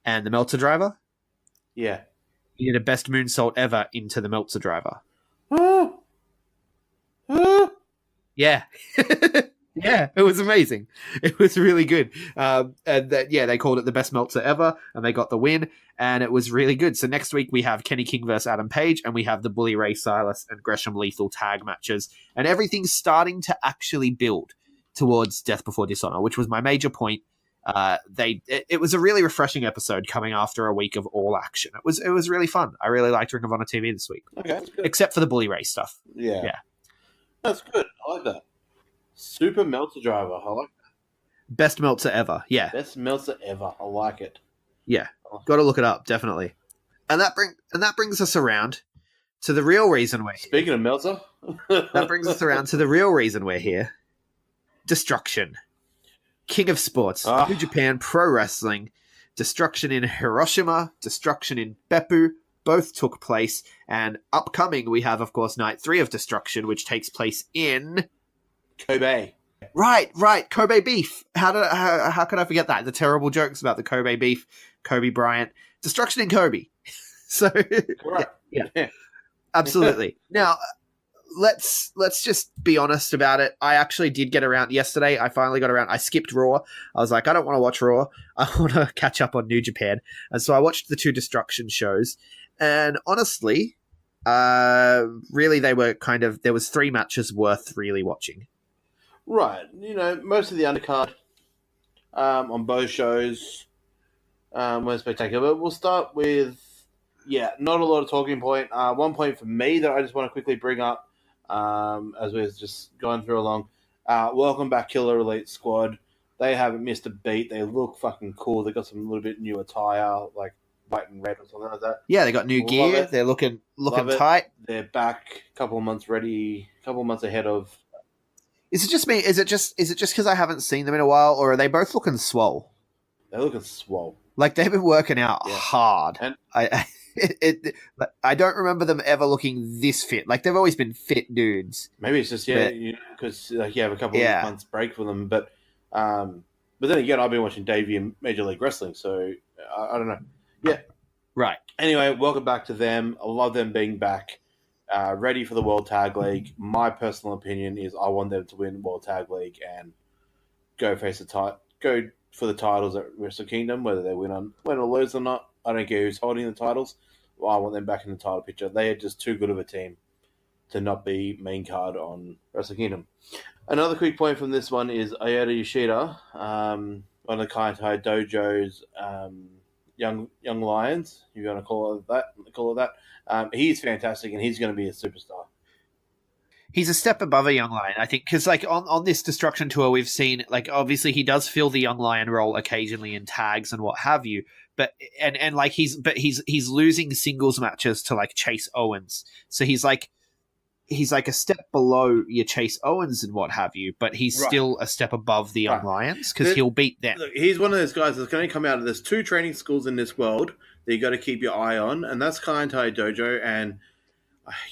And the Meltzer driver? Yeah. He did a best moonsault ever into the Meltzer driver. Yeah. Yeah, it was amazing. It was really good. They called it the best Meltzer ever, and they got the win, and it was really good. So next week we have Kenny King versus Adam Page, and we have the Bully Ray Silas and Gresham Lethal tag matches, and everything's starting to actually build towards Death Before Dishonor, which was my major point. It was a really refreshing episode coming after a week of all action. It was really fun. I really liked Ring of Honor TV this week. Okay, that's good. Except for the Bully Ray stuff. Yeah. That's good. I like that. Super Meltzer driver. I like that. Best Meltzer ever. Yeah. Best Meltzer ever. I like it. Yeah. Got to look it up, definitely. And that brings us around to the real reason we're here. Speaking of Meltzer. That brings us around to the real reason we're here. Destruction. King of Sports, New Japan Pro Wrestling, Destruction in Hiroshima, Destruction in Beppu, both took place, and upcoming we have, of course, Night 3 of Destruction, which takes place in... Kobe. Right, Kobe beef. How could I forget that? The terrible jokes about the Kobe beef, Kobe Bryant, Destruction in Kobe. So, Right. Yeah. Absolutely. Now... Let's just be honest about it. I actually did get around yesterday. I finally got around. I skipped Raw. I was like, I don't want to watch Raw. I want to catch up on New Japan. And so I watched the two Destruction shows. And honestly, really they were there was 3 matches worth really watching. Right. You know, most of the undercard on both shows were spectacular. But we'll start with, not a lot of talking point. One point for me that I just want to quickly bring up, as we're just going through along. Welcome back, Killer Elite Squad. They haven't missed a beat. They look fucking cool. They got some little bit new attire, like white and red or something like that. Yeah, they got new gear. They're looking tight. They're back. A couple of months ready. A couple of months ahead of. Is it just me? Is it just because I haven't seen them in a while, or are they both looking swole? They're looking swole. Like they've been working out hard. And I don't remember them ever looking this fit. Like they've always been fit dudes. Maybe it's just because you have a couple of months break for them. But then again, I've been watching Davey in Major League Wrestling, so I don't know. Yeah, right. Anyway, welcome back to them. I love them being back, ready for the World Tag League. My personal opinion is I want them to win World Tag League and go for the titles at Wrestle Kingdom, whether they win or lose or not. I don't care who's holding the titles. Well, I want them back in the title picture. They are just too good of a team to not be main card on Wrestle Kingdom. Another quick point from this one is Ayota Yoshida, one of the Kaientai Dojo's young lions, if you want to call it that. He's fantastic, and he's going to be a superstar. He's a step above a young lion, I think, because like on this Destruction tour, we've seen like obviously he does fill the young lion role occasionally in tags and what have you, but and like he's losing singles matches to like Chase Owens, so he's like a step below your Chase Owens and what have you, but he's still a step above the young lions because he'll beat them. Look, he's one of those guys that's going to come out of there's 2 training schools in this world that you got to keep your eye on, and that's Kaientai Dojo and.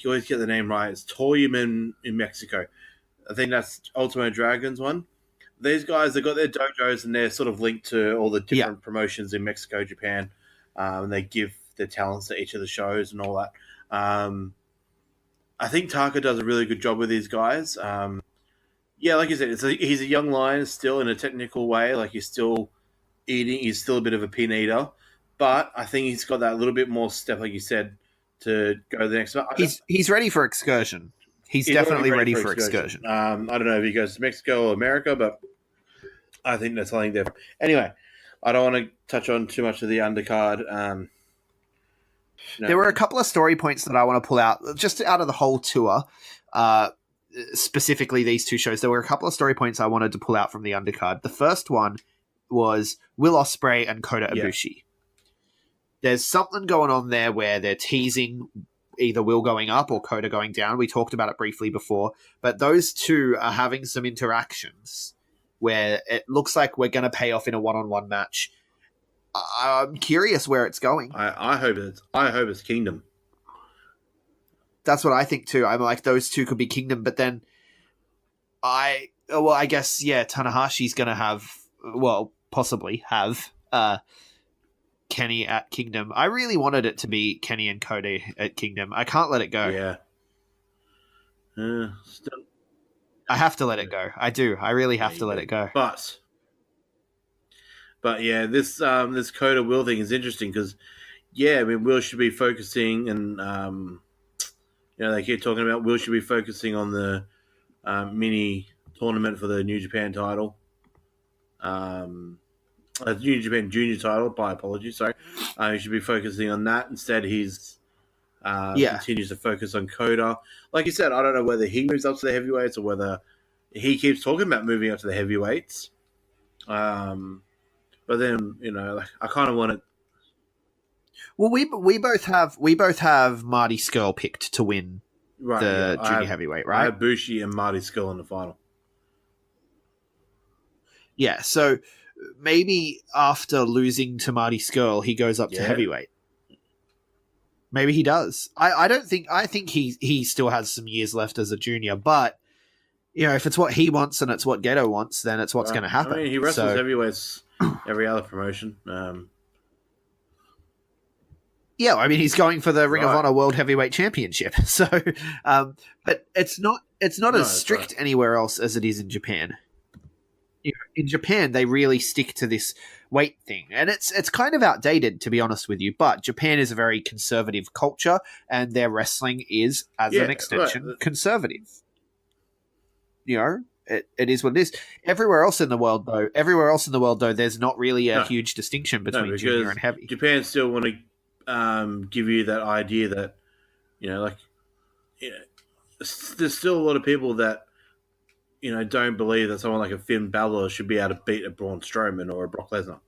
You always get the name right. It's Toyman in Mexico. I think that's Ultimo Dragon's one. These guys, they've got their dojos and they're sort of linked to all the different promotions in Mexico, Japan. And they give their talents to each of the shows and all that. I think Taka does a really good job with these guys. Yeah, like you said, he's a young lion still in a technical way. Like he's still eating. He's still a bit of a pin eater. But I think he's got that little bit more step, like you said, to go to the next one. He's ready for excursion. He's definitely ready for excursion. I don't know if he goes to Mexico or America, but I think that's something different. Anyway, I don't want to touch on too much of the undercard. There were a couple of story points that I want to pull out, just out of the whole tour, specifically these 2 shows. There were a couple of story points I wanted to pull out from the undercard. The first one was Will Ospreay and Kota Ibushi. There's something going on there where they're teasing either Will going up or Kota going down. We talked about it briefly before, but those 2 are having some interactions where it looks like we're going to pay off in a one-on-one match. I'm curious where it's going. I hope it's Kingdom. That's what I think too. I'm like, those 2 could be Kingdom, but then I guess, Tanahashi's going to possibly have Kenny at Kingdom. I really wanted it to be Kenny and Cody at Kingdom. I can't let it go. Yeah. I have to let it go. I do. I really have to let it go. But yeah, this Kota Will thing is interesting because, Will should be focusing and, they keep talking about Will should be focusing on the mini tournament for the New Japan title. New Japan Junior title, my apologies, sorry. He should be focusing on that. Instead, he's continues to focus on Kota. Like you said, I don't know whether he moves up to the heavyweights or whether he keeps talking about moving up to the heavyweights. But then, I kind of want to... Well, we both have Marty Scurll picked to win the junior heavyweight, right? I have Bushi and Marty Scurll in the final. Yeah, so... maybe after losing to Marty Scurll, he goes up to heavyweight. Maybe he does. I think he still has some years left as a junior, but if it's what he wants and it's what Gedo wants, then it's what's going to happen. I mean, he wrestles heavyweights every other promotion. He's going for the Ring of Honor World Heavyweight Championship. So, but it's not as strict anywhere else as it is in Japan. In Japan, they really stick to this weight thing, and it's kind of outdated, to be honest with you. But Japan is a very conservative culture, and their wrestling is, as an extension, conservative. It is what it is. Everywhere else in the world, though, there's not really a huge distinction between junior and heavy. Japan still want to give you that idea that there's still a lot of people that. Don't believe that someone like a Finn Balor should be able to beat a Braun Strowman or a Brock Lesnar.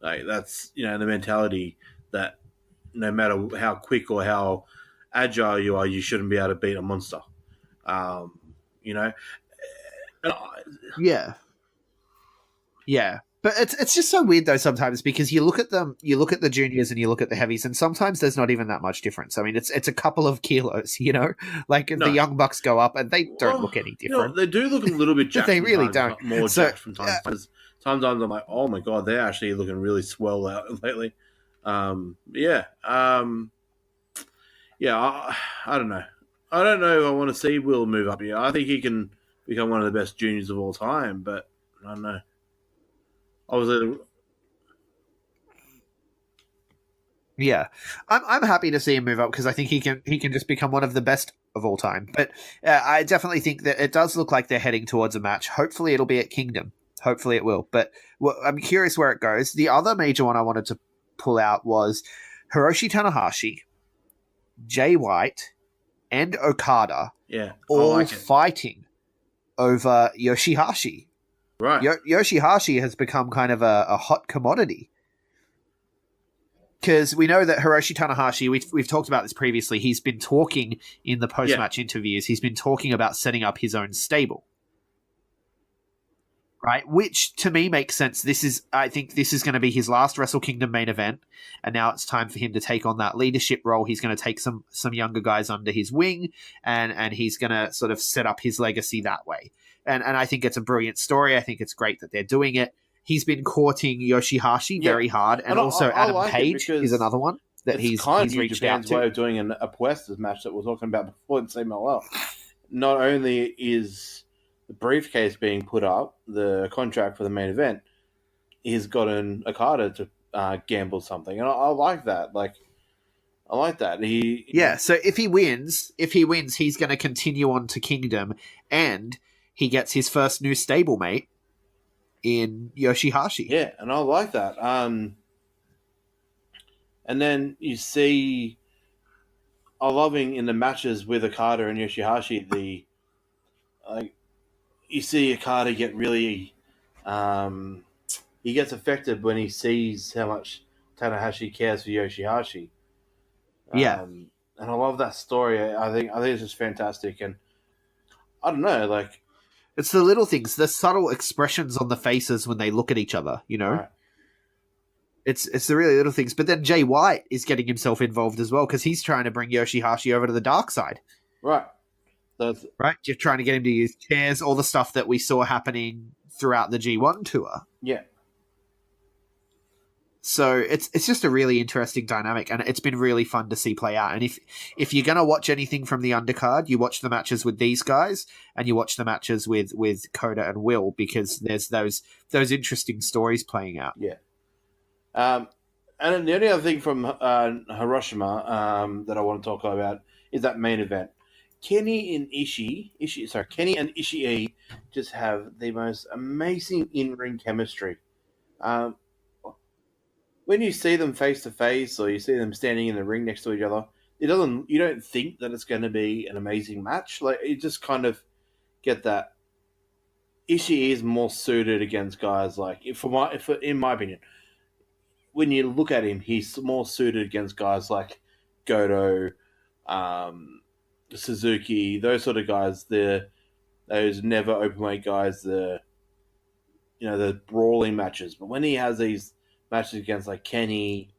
Like that's the mentality that no matter how quick or how agile you are, you shouldn't be able to beat a monster. Yeah. But it's just so weird though sometimes because you look at them, you look at the juniors and you look at the heavies, and sometimes there's not even that much difference. I mean, it's a couple of kilos, Like the Young Bucks go up and they don't look any different. They do look a little bit jacked. They really don't. More jacked from time to time. Sometimes I'm like, oh my god, they're actually looking really swell out lately. I don't know. I don't know if I want to see Will move up here. I think he can become one of the best juniors of all time, but I don't know. Yeah, I'm happy to see him move up because I think he can just become one of the best of all time. But I definitely think that it does look like they're heading towards a match. Hopefully, it'll be at Kingdom. Hopefully, it will. But I'm curious where it goes. The other major one I wanted to pull out was Hiroshi Tanahashi, Jay White, and Okada Yeah, I all like it. fighting over Yoshihashi. Right. Yoshihashi has become kind of a hot commodity. Because we know that Hiroshi Tanahashi, we've talked about this previously, he's been talking in the post-match interviews, he's been talking about setting up his own stable. Right? Which, to me, makes sense. I think this is going to be his last Wrestle Kingdom main event, and now it's time for him to take on that leadership role. He's going to take some younger guys under his wing, and he's going to sort of set up his legacy that way. And I think it's a brilliant story. I think it's great that they're doing it. He's been courting Yoshihashi very hard, and also I Adam like Page is another one that he's reached out to. Way of doing a Puestas match that we're talking about before in CMLL. Not only is the briefcase being put up, the contract for the main event, he's gotten Okada to gamble something, and I like that. I like that. So if he wins, he's going to continue on to Kingdom, and he gets his first new stablemate in Yoshihashi. Yeah, and I like that. And then you see, I'm loving in the matches with Okada and Yoshihashi, you see Okada get really, he gets affected when he sees how much Tanahashi cares for Yoshihashi. And I love that story. I think it's just fantastic, and I don't know, it's the little things, the subtle expressions on the faces when they look at each other, you know? Right. It's the really little things. But then Jay White is getting himself involved as well, because he's trying to bring Yoshihashi over to the dark side. Right. Right? You're trying to get him to use chairs, all the stuff that we saw happening throughout the G1 tour. Yeah. So it's just a really interesting dynamic, and it's been really fun to see play out. And if you're going to watch anything from the undercard, you watch the matches with these guys, and you watch the matches with Coda and Will, because there's those interesting stories playing out. Yeah. And then the only other thing from Hiroshima that I want to talk about is that main event. Kenny and Ishii just have the most amazing in-ring chemistry. When you see them face to face, or you see them standing in the ring next to each other, you don't think that it's going to be an amazing match. You just kind of get that. Ishii is more suited against guys in my opinion, when you look at him, he's more suited against guys like Goto, Suzuki, those sort of guys. Those never openweight guys. The brawling matches. But when he has these matches against Kenny,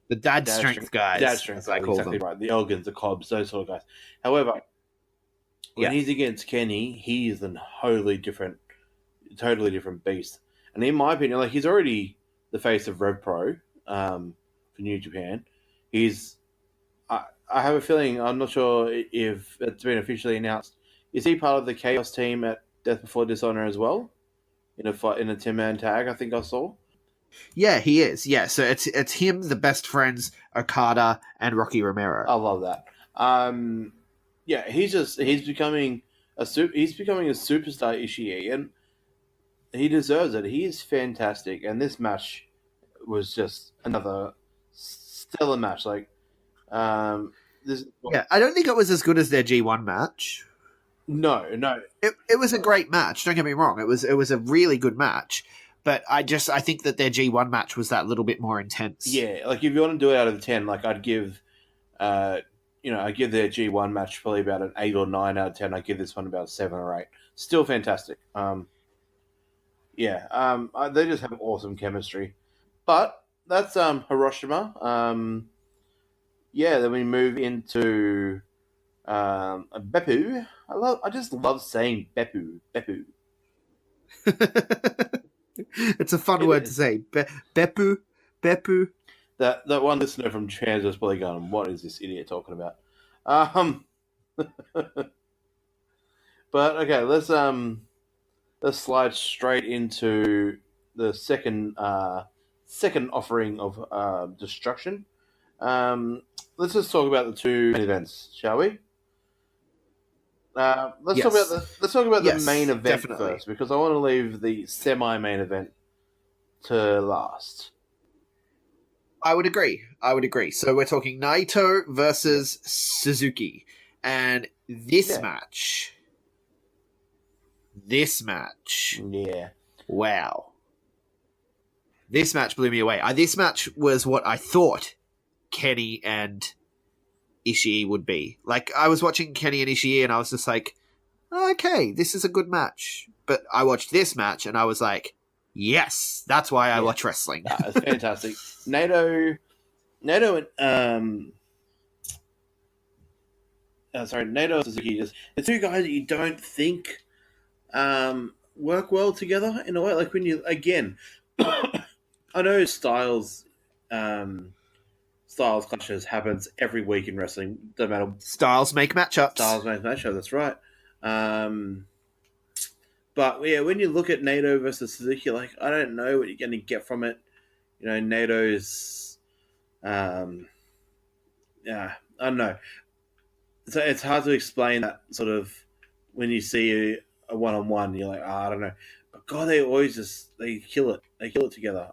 the dad strength guys, I call exactly them. Right. The Elgins, the Cobbs, those sort of guys. However, when he's against Kenny, he is a totally different beast. And in my opinion, he's already the face of RevPro for New Japan. I have a feeling, I'm not sure if it's been officially announced, is he part of the Chaos team at Death Before Dishonor as well? In a 10-man tag, I think I saw. Yeah, he is. Yeah, so it's him, the best friends, Okada, and Rocky Romero. I love that. He's becoming a superstar Ishii, and he deserves it. He is fantastic, and this match was just another stellar match. I don't think it was as good as their G1 match. No. It was a great match. Don't get me wrong. It was a really good match. But I think that their G1 match was that little bit more intense. Yeah, if you want to do it out of 10, I'd give, I'd give their G1 match probably about an 8 or 9 out of 10. I'd give this one about a 7 or 8. Still fantastic. They just have awesome chemistry. But that's Hiroshima. Then we move into Beppu. I just love saying Beppu. It's a fun word to say. Beppu. That one listener from Trans was probably going, what is this idiot talking about? But okay, let's slide straight into the second offering of destruction. Let's just talk about the two main events, shall we? Let's talk about the main event first, because I want to leave the semi-main event to last. I would agree. So we're talking Naito versus Suzuki. And this Yeah. match, Yeah. wow. This match blew me away. This match was what I thought Kenny and Ishii would be. Like, I was watching Kenny and Ishii and I was just like, okay, this is a good match. But I watched this match and I was like, yes, that's why I watch wrestling. It's fantastic. Naito and Naito and Suzuki, just the two guys that you don't think work well together in a way. Like when you again, I know styles clashes happens every week in wrestling. Doesn't matter. Styles make matchups. Styles make matchups. That's right. But yeah, when you look at Naito versus Suzuki, like I don't know what you're going to get from it. You know, Nato's, I don't know. So it's hard to explain that sort of when you see a one-on-one. You're like, I don't know. But God, they always they kill it. They kill it together.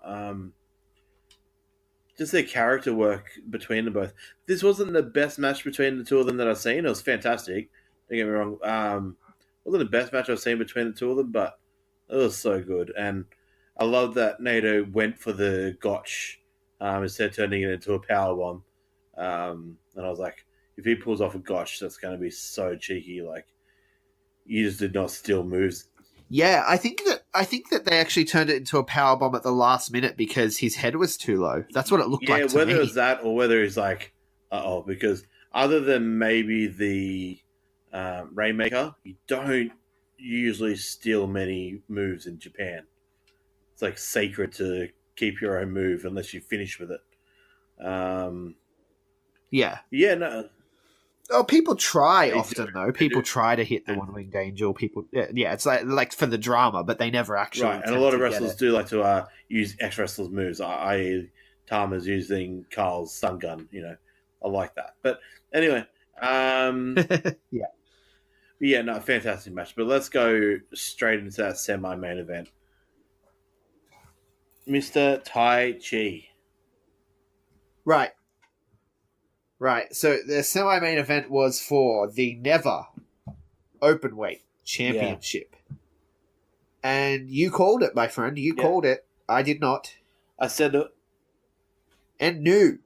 Just their character work between them both. This wasn't the best match between the two of them that I've seen. It was fantastic. Don't get me wrong. Wasn't the best match I've seen between the two of them, but it was so good. And I love that Naito went for the gotch instead of turning it into a powerbomb. And I was like, if he pulls off a gotch, that's going to be so cheeky. Like, you just did not steal moves. Yeah, I think that they actually turned it into a powerbomb at the last minute because his head was too low. That's what it looked like to whether me. it was that or whether he's like, because other than maybe the Rainmaker, you don't usually steal many moves in Japan. It's like sacred to keep your own move unless you finish with it. Yeah, no. Oh, people try They often do. though. They People do. try to hit the one-winged angel. People, yeah, it's like for the drama, but they never actually. Right, and a lot of attempt to get wrestlers it. do like to use ex-wrestlers' moves, i.e. Tama's using Carl's stun gun. You know, I like that. But anyway, Yeah. no, fantastic match. But let's go straight into that semi-main event. Mr. Tai Chi. Right. So the semi-main event was for the Never Openweight Championship, and you called it, my friend. You called it. I did not. I said it. And new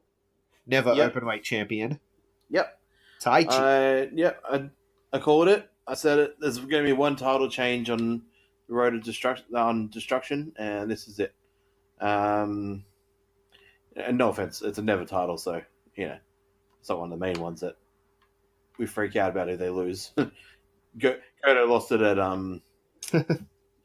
Never Yep. Openweight Champion Yep. Taichi. I called it. I said it. There's going to be one title change on the road to destruction, and this is it. And no offense, it's a never title, so you know, it's not one of the main ones that we freak out about if they lose. Goto lost it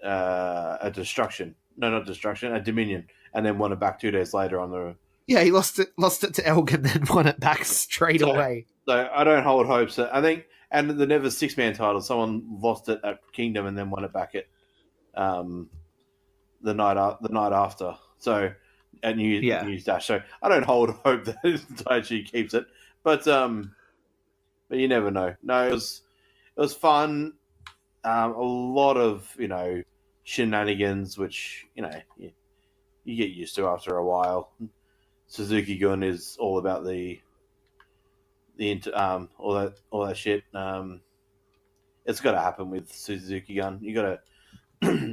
at destruction. No, not destruction. At Dominion, and then won it back 2 days later on the. Yeah, he lost it to Elgin, then won it back straight away. So I don't hold hope. So I think, and the Never 6-man title, someone lost it at Kingdom and then won it back at the night after. So at News Dash. So I don't hold hope that Taichi keeps it, but you never know. No, it was fun. A lot of shenanigans, which you get used to after a while. Suzuki Gun is all about all that shit. It's got to happen with Suzuki Gun. You got to.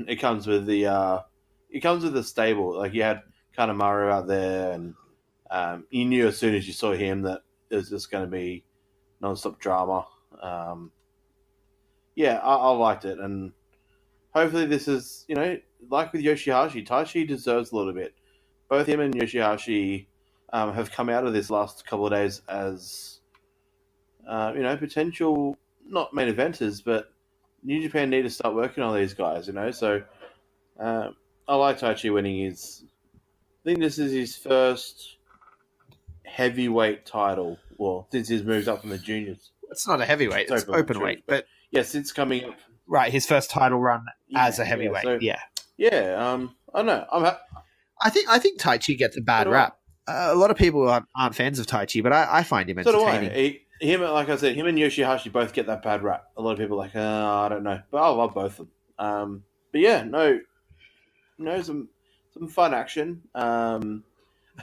It comes with the stable. Like you had Kanemaru out there, and you knew as soon as you saw him that it was just going to be non-stop drama. I liked it, and hopefully this is like with Yoshihashi. Taichi deserves a little bit. Both him and Yoshihashi have come out of this last couple of days as potential not main eventers, but New Japan need to start working on these guys. So I like Taichi winning his. I think this is his first heavyweight title. Well, since he's moved up from the juniors. It's not a heavyweight; it's open weight. But since coming up, right, his first title run as a heavyweight. I don't know. I think Taichi gets a bad rap. A lot of people aren't fans of Taichi, but I find him entertaining. So do I. Like I said, him and Yoshihashi both get that bad rap. A lot of people are like, I don't know, but I love both of them. Some fun action. A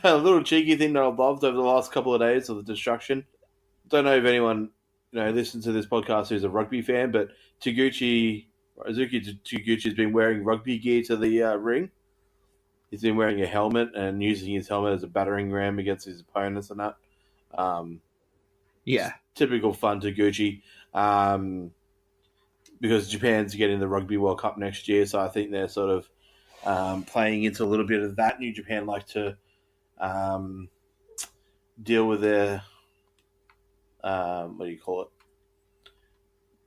little cheeky thing that I loved over the last couple of days of the destruction. Don't know if anyone listen to this podcast who's a rugby fan, but Azuki Taguchi has been wearing rugby gear to the ring. He's been wearing a helmet and using his helmet as a battering ram against his opponents and that. Typical fun Taguchi. Because Japan's getting the Rugby World Cup next year, so I think they're sort of playing into a little bit of that. New Japan like to deal with their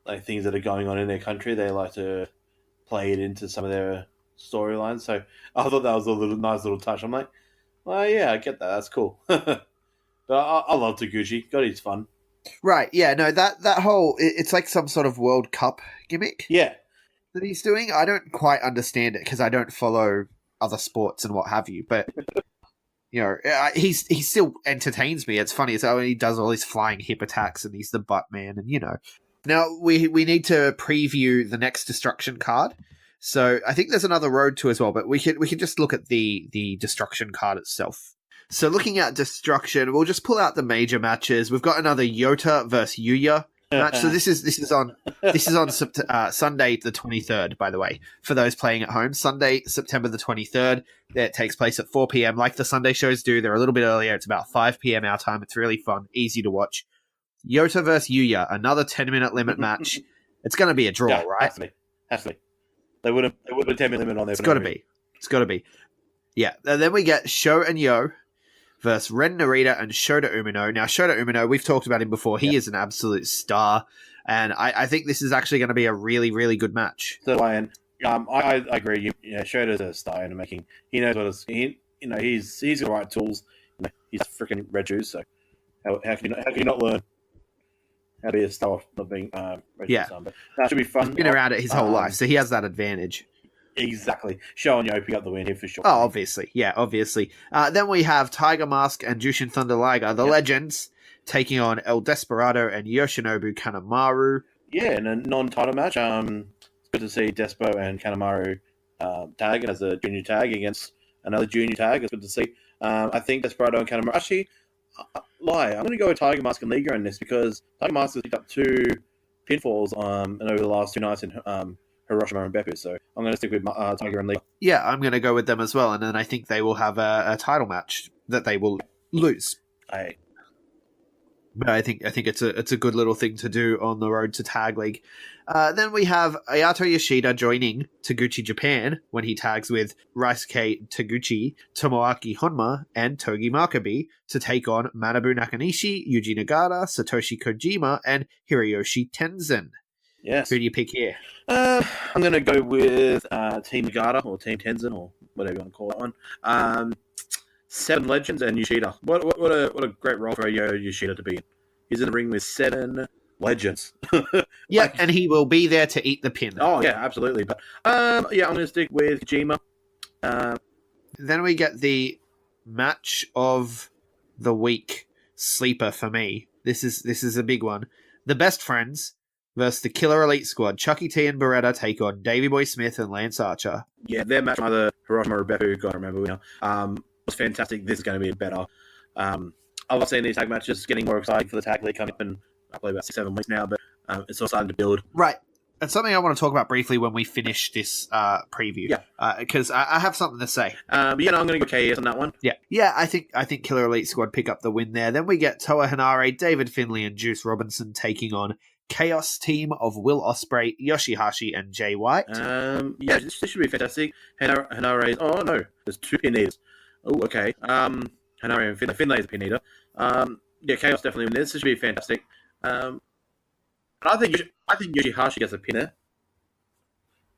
like things that are going on in their country. They like to play it into some of their storylines. So I thought that was a nice little touch. I'm like, well, yeah, I get that. That's cool. But I love Taguchi. God, he's fun. Right, yeah, no, that whole, it's like some sort of World Cup gimmick. Yeah. That he's doing. I don't quite understand it because I don't follow other sports and what have you, but, he still entertains me. It's funny, it's how he does all these flying hip attacks and he's the butt man and, Now, we need to preview the next Destruction card. So I think there's another road to as well, but we can just look at the Destruction card itself. So looking at Destruction, we'll just pull out the major matches. We've got another Yota versus Yuya match. So this is on Sunday the 23rd, by the way, for those playing at home. Sunday, September the 23rd. It takes place at 4 p.m. like the Sunday shows do. They're a little bit earlier. It's about 5 p.m. our time. It's really fun, easy to watch. Yota versus Yuya, another 10-minute limit match. It's going to be a draw, right? Has to be. They would have a 10-minute limit on there. It's got to be. It's got to be. Yeah. And then we get Sho and Yo versus Ren Narita and Shota Umino. Now, Shota Umino, we've talked about him before. He is an absolute star, and I think this is actually going to be a really, really good match. So, Ryan, I agree. Shota's a star in the making. He knows what he's got the right tools. He's freaking red juice. So, how can you not learn how to be a star not being red juice? But that should be fun. He's been around it his whole life, so he has that advantage. Exactly. Sho and Yo pick up the win here for sure. Oh, obviously. Yeah, obviously. Then we have Tiger Mask and Jushin Thunder Liger, the legends, taking on El Desperado and Yoshinobu Kanemaru. Yeah, in a non-title match. It's good to see Despo and Kanemaru tag as a junior tag against another junior tag. It's good to see. I think Desperado and Kanemaru... Actually, I'm going to go with Tiger Mask and Liger in this because Tiger Mask has picked up 2 pinfalls over the last 2 nights in... Hiroshima and Beppu, so I'm going to stick with Tiger and Lee. Yeah, I'm going to go with them as well, and then I think they will have a title match that they will lose. But I think it's a good little thing to do on the road to Tag League. Then we have Ayato Yoshida joining Taguchi Japan when he tags with Raisuke Taguchi, Tomoaki Honma, and Togi Makabe to take on Manabu Nakanishi, Yuji Nagata, Satoshi Kojima, and Hiroyoshi Tenzin. Yes. Who do you pick here? I'm going to go with Team Nagata or Team Tenzin or whatever you want to call that one. 7 legends and Yoshida. What a great role for Yoshida to be in. He's in the ring with 7 legends. Yeah, and he will be there to eat the pin. Oh yeah, absolutely. But I'm going to stick with Kojima. Then we get the match of the week sleeper for me. This is a big one. The Best Friends versus the Killer Elite Squad. Chucky T and Beretta take on Davey Boy Smith and Lance Archer. Yeah, their match, either Hiroshima or Beppu, gotta remember now, was fantastic. This is going to be better. I love seeing these tag matches, getting more exciting for the tag league coming up in probably about 6-7 weeks now, but it's all starting to build. Right. And something I want to talk about briefly when we finish this preview. Yeah. Because I have something to say. But I'm going to go KS on that one. Yeah. Yeah, I think Killer Elite Squad pick up the win there. Then we get Toa Henare, David Finlay, and Juice Robinson taking on Chaos team of Will Ospreay, Yoshihashi, and Jay White. Yeah, this should be fantastic. Henare. Oh no, there's 2 pin eaters. Oh, okay. Henare and Finlay. Finlay's a pin eater. Yeah, Chaos definitely win this. This should be fantastic. I think Yoshihashi gets a pin there.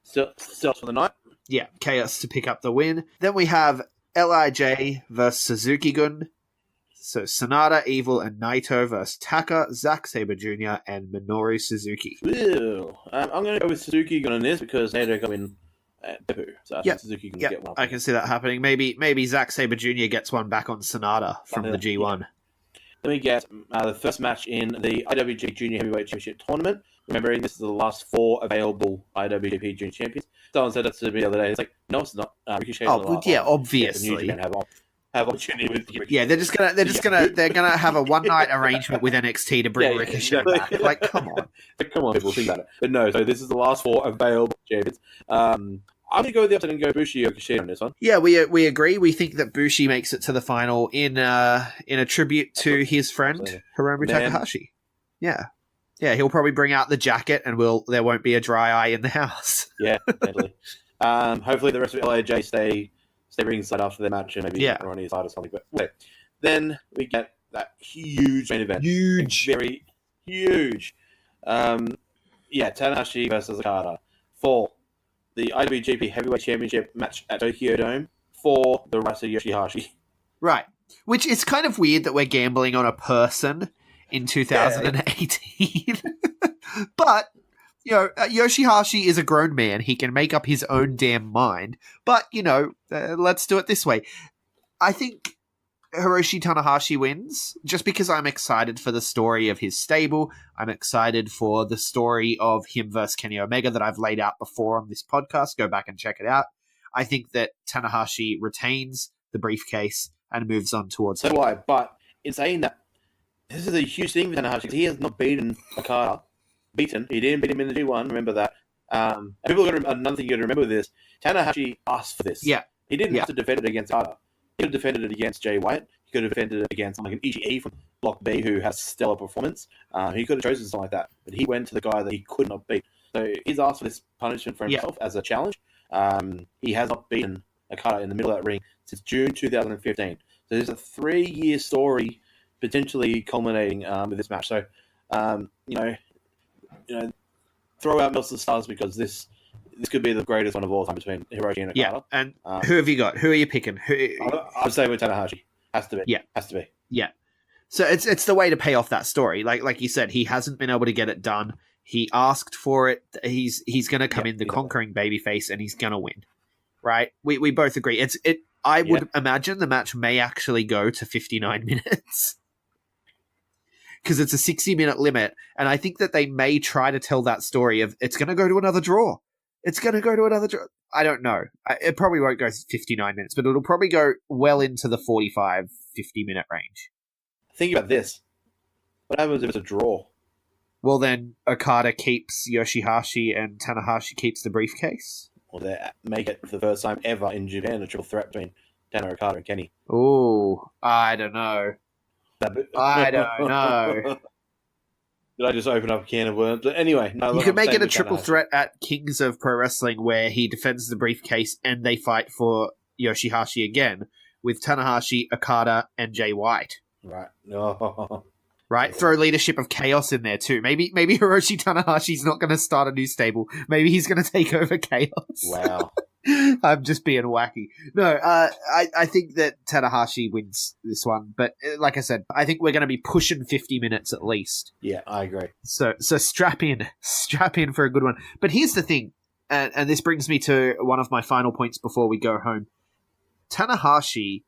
Still for the night. Yeah, Chaos to pick up the win. Then we have LIJ versus Suzuki-gun. So Sonata, Evil, and Naito versus Taka, Zack Sabre Jr., and Minoru Suzuki. Ew. I'm going to go with Suzuki-gun on this because Naito got in Beppu. So I think Suzuki can get one. I can see that happening. Maybe Zack Sabre Jr. gets one back on Sonata from the G1. Yeah. Then we get the first match in the IWGP Junior Heavyweight Championship Tournament. Remembering this is the last 4 available IWGP Junior Champions. Someone said that to me the other day. It's like, no, it's not. Ricochet obviously. have opportunity with Hiroshi. Yeah, they're gonna have a one night arrangement with NXT to bring Ricochet back. Like, come on. Come on, people, think about it. But no, so this is the last 4 available champions. I'm gonna go with the upside and go Bushi or Kushida on this one. Yeah, we agree. We think that Bushi makes it to the final in a tribute to his friend Hiromu Takahashi. Yeah. Yeah, he'll probably bring out the jacket and there won't be a dry eye in the house. Yeah, definitely. Hopefully the rest of LAJ stay ringside after their match and maybe on his side or something. But okay. Then we get that huge main event. Very huge. Tanahashi versus Okada for the IWGP Heavyweight Championship match at Tokyo Dome for the Rasa Yoshihashi. Right. Which is kind of weird that we're gambling on a person in 2018. But, Yoshihashi is a grown man. He can make up his own damn mind. But, let's do it this way. I think Hiroshi Tanahashi wins just because I'm excited for the story of his stable. I'm excited for the story of him versus Kenny Omega that I've laid out before on this podcast. Go back and check it out. I think that Tanahashi retains the briefcase and moves on towards So do I, but in saying that, this is a huge thing with Tanahashi. He has not beaten Okada. He didn't beat him in the G1, remember that. Another thing you got to remember with this, Tanahashi asked for this. Yeah. He didn't have to defend it against Okada. He could have defended it against Jay White. He could have defended it against like an Ishii from Block B who has stellar performance. He could have chosen something like that. But he went to the guy that he could not beat. So he's asked for this punishment for himself as a challenge. He has not beaten Okada in the middle of that ring since June 2015. So there's a 3-year story potentially culminating with this match. So, throw out Meltzer stars because this could be the greatest one of all time between Hiroshi and Okada. Yeah, and who have you got? Who are you picking? I'd say with Tanahashi. Has to be. Yeah. Has to be. Yeah. So it's the way to pay off that story. Like you said, he hasn't been able to get it done. He asked for it. He's going to come in the conquering babyface and he's going to win. Right? We both agree. I would imagine the match may actually go to 59 minutes. Because it's a 60-minute limit, and I think that they may try to tell that story of it's going to go to another draw. It's going to go to another draw. I don't know. It probably won't go 59 minutes, but it'll probably go well into the 45, 50-minute range. Think about this. What happens if it's a draw? Well, then Okada keeps Yoshihashi and Tanahashi keeps the briefcase. Or they make it for the first time ever in Japan a triple threat between Tana, Okada, and Kenny. Ooh, I don't know. I don't know. Did I just open up a can of worms? But anyway, no. You could make it a triple threat at Kings of Pro Wrestling where he defends the briefcase and they fight for Yoshihashi again with Tanahashi, Okada, and Jay White. Right. No. Right? Throw Leadership of Chaos in there too. Maybe Hiroshi Tanahashi's not going to start a new stable. Maybe he's going to take over Chaos. Wow. I'm just being wacky. No, I think that Tanahashi wins this one. But like I said, I think we're going to be pushing 50 minutes at least. Yeah, I agree. So strap in for a good one. But here's the thing, and this brings me to one of my final points before we go home. Tanahashi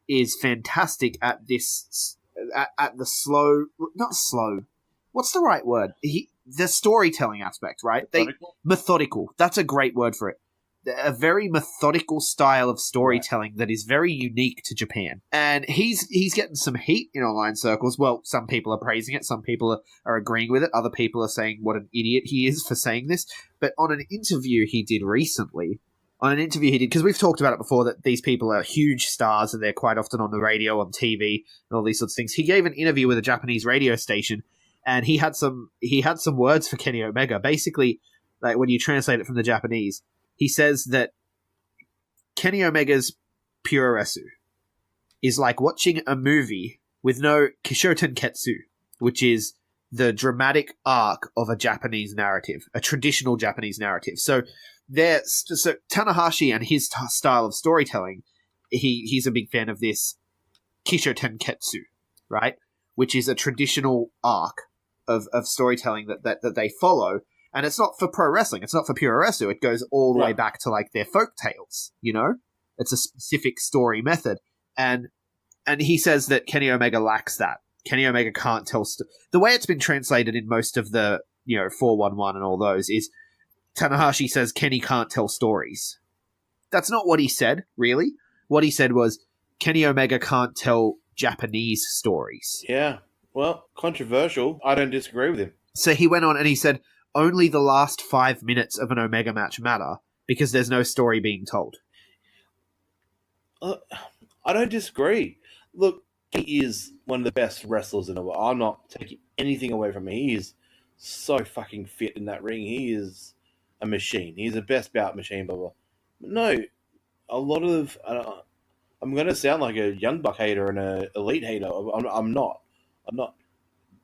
is fantastic at this, at the not slow. What's the right word? The storytelling aspect, right? Methodical. That's a great word for it. A very methodical style of storytelling that is very unique to Japan. And he's getting some heat in online circles. Well, some people are praising it. Some people are agreeing with it. Other people are saying what an idiot he is for saying this. But on an interview he did recently, because we've talked about it before, that these people are huge stars and they're quite often on the radio, on TV, and all these sorts of things. He gave an interview with a Japanese radio station, and he had some words for Kenny Omega. Basically, like when you translate it from the Japanese, he says that Kenny Omega's Puroresu is like watching a movie with no Kishotenketsu, which is the dramatic arc of a Japanese narrative, a traditional Japanese narrative. So Tanahashi and his style of storytelling, he's a big fan of this Kishotenketsu, right? Which is a traditional arc of storytelling that they follow. And it's not for pro wrestling. It's not for Puroresu. It goes all the way back to like their folk tales, you know? It's a specific story method. And he says that Kenny Omega lacks that. Kenny Omega can't tell... the way it's been translated in most of the, 411 and all those is Tanahashi says Kenny can't tell stories. That's not what he said, really. What he said was Kenny Omega can't tell Japanese stories. Yeah. Well, controversial. I don't disagree with him. So he went on and he said, only the last 5 minutes of an Omega match matter because there's no story being told. I don't disagree. Look, he is one of the best wrestlers in the world. I'm not taking anything away from him. He is so fucking fit in that ring. He is a machine. He's the best bout machine, blah, blah. No, a lot of... I'm going to sound like a Young Buck hater and an Elite hater. I'm not.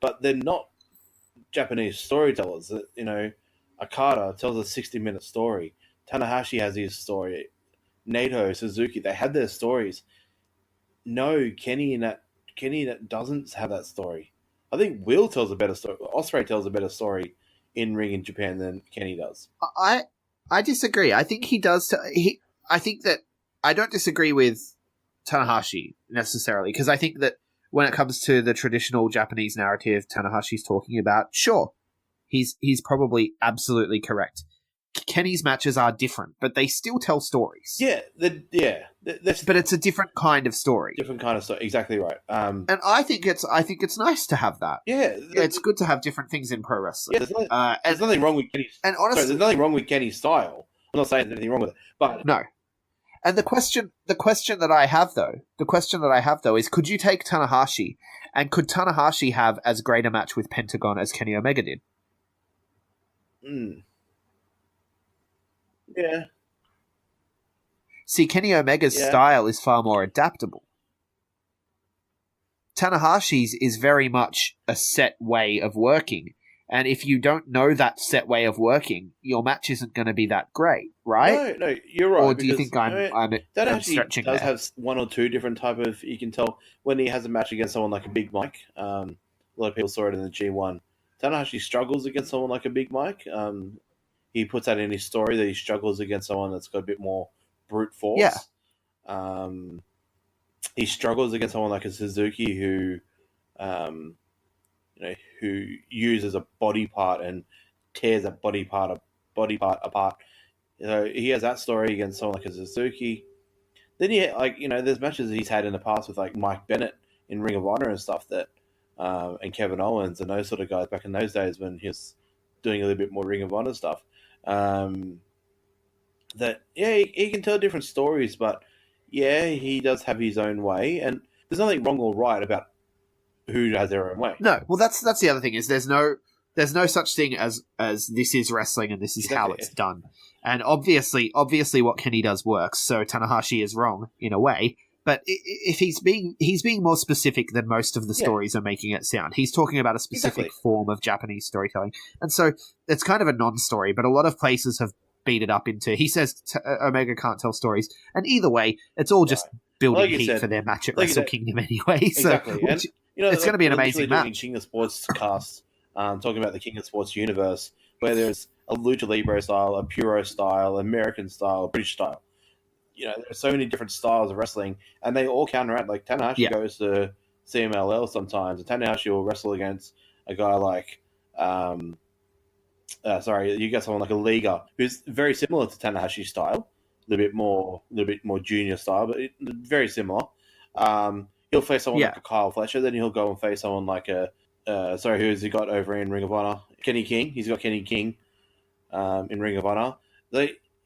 But they're not Japanese storytellers. You know, Okada tells a 60-minute story. Tanahashi has his story. Naito, Suzuki, they had their stories. No, Kenny that doesn't have that story. I think Will tells a better story. Ospreay tells a better story in ring in Japan than Kenny does. I disagree. I think he does. I think that I don't disagree with Tanahashi necessarily, because I think that when it comes to the traditional Japanese narrative Tanahashi's talking about, sure, he's probably absolutely correct. Kenny's matches are different, but they still tell stories. Yeah, but it's a different kind of story. Different kind of story. Exactly right. And I think it's nice to have that. Yeah, it's good to have different things in pro wrestling. Yeah, there's nothing wrong with Kenny's. And honestly, there's nothing wrong with Kenny's style. I'm not saying there's anything wrong with it, but no. And the question that I have though is, could you take Tanahashi, and could Tanahashi have as great a match with Pentagon as Kenny Omega did? Yeah. See, Kenny Omega's style is far more adaptable. Tanahashi's is very much a set way of working. And if you don't know that set way of working, your match isn't going to be that great, right? No, you're right. Or do you think I'm stretching does there? Have one or two different type of... You can tell when he has a match against someone like a Big Mike. A lot of people saw it in the G1. Tanahashi struggles against someone like a Big Mike. He puts that in his story that he struggles against someone that's got a bit more brute force. Yeah. He struggles against someone like a Suzuki who uses a body part and tears a body part apart. He has that story against someone like a Suzuki. Then there's matches he's had in the past with like Mike Bennett in Ring of Honor and stuff that, and Kevin Owens and those sort of guys back in those days when he was doing a little bit more Ring of Honor stuff. He can tell different stories, but he does have his own way, and there's nothing wrong or right about who has their own way. No, well, that's the other thing is there's no such thing as this is wrestling and this is how it's done. And obviously what Kenny does works. So Tanahashi is wrong in a way, but if he's being more specific than most of the stories are making it sound. He's talking about a specific form of Japanese storytelling, and so it's kind of a non-story. But a lot of places have beat it up into. He says Omega can't tell stories, and either way, it's all just building heat for their match at Wrestle Kingdom anyway. Exactly. So it's going to be an amazing match. King of Sportscast, talking about the King of Sports universe, where there's a Lucha Libre style, a Puro style, American style, British style. There's so many different styles of wrestling, and they all counteract. Like Tanahashi goes to CMLL sometimes, and Tanahashi will wrestle against a guy like, you get someone like a Liga, who's very similar to Tanahashi's style, a little bit more junior style, but very similar. He'll face someone like a Kyle Fletcher, then he'll go and face someone like who's he got over in Ring of Honor? Kenny King. He's got Kenny King in Ring of Honor.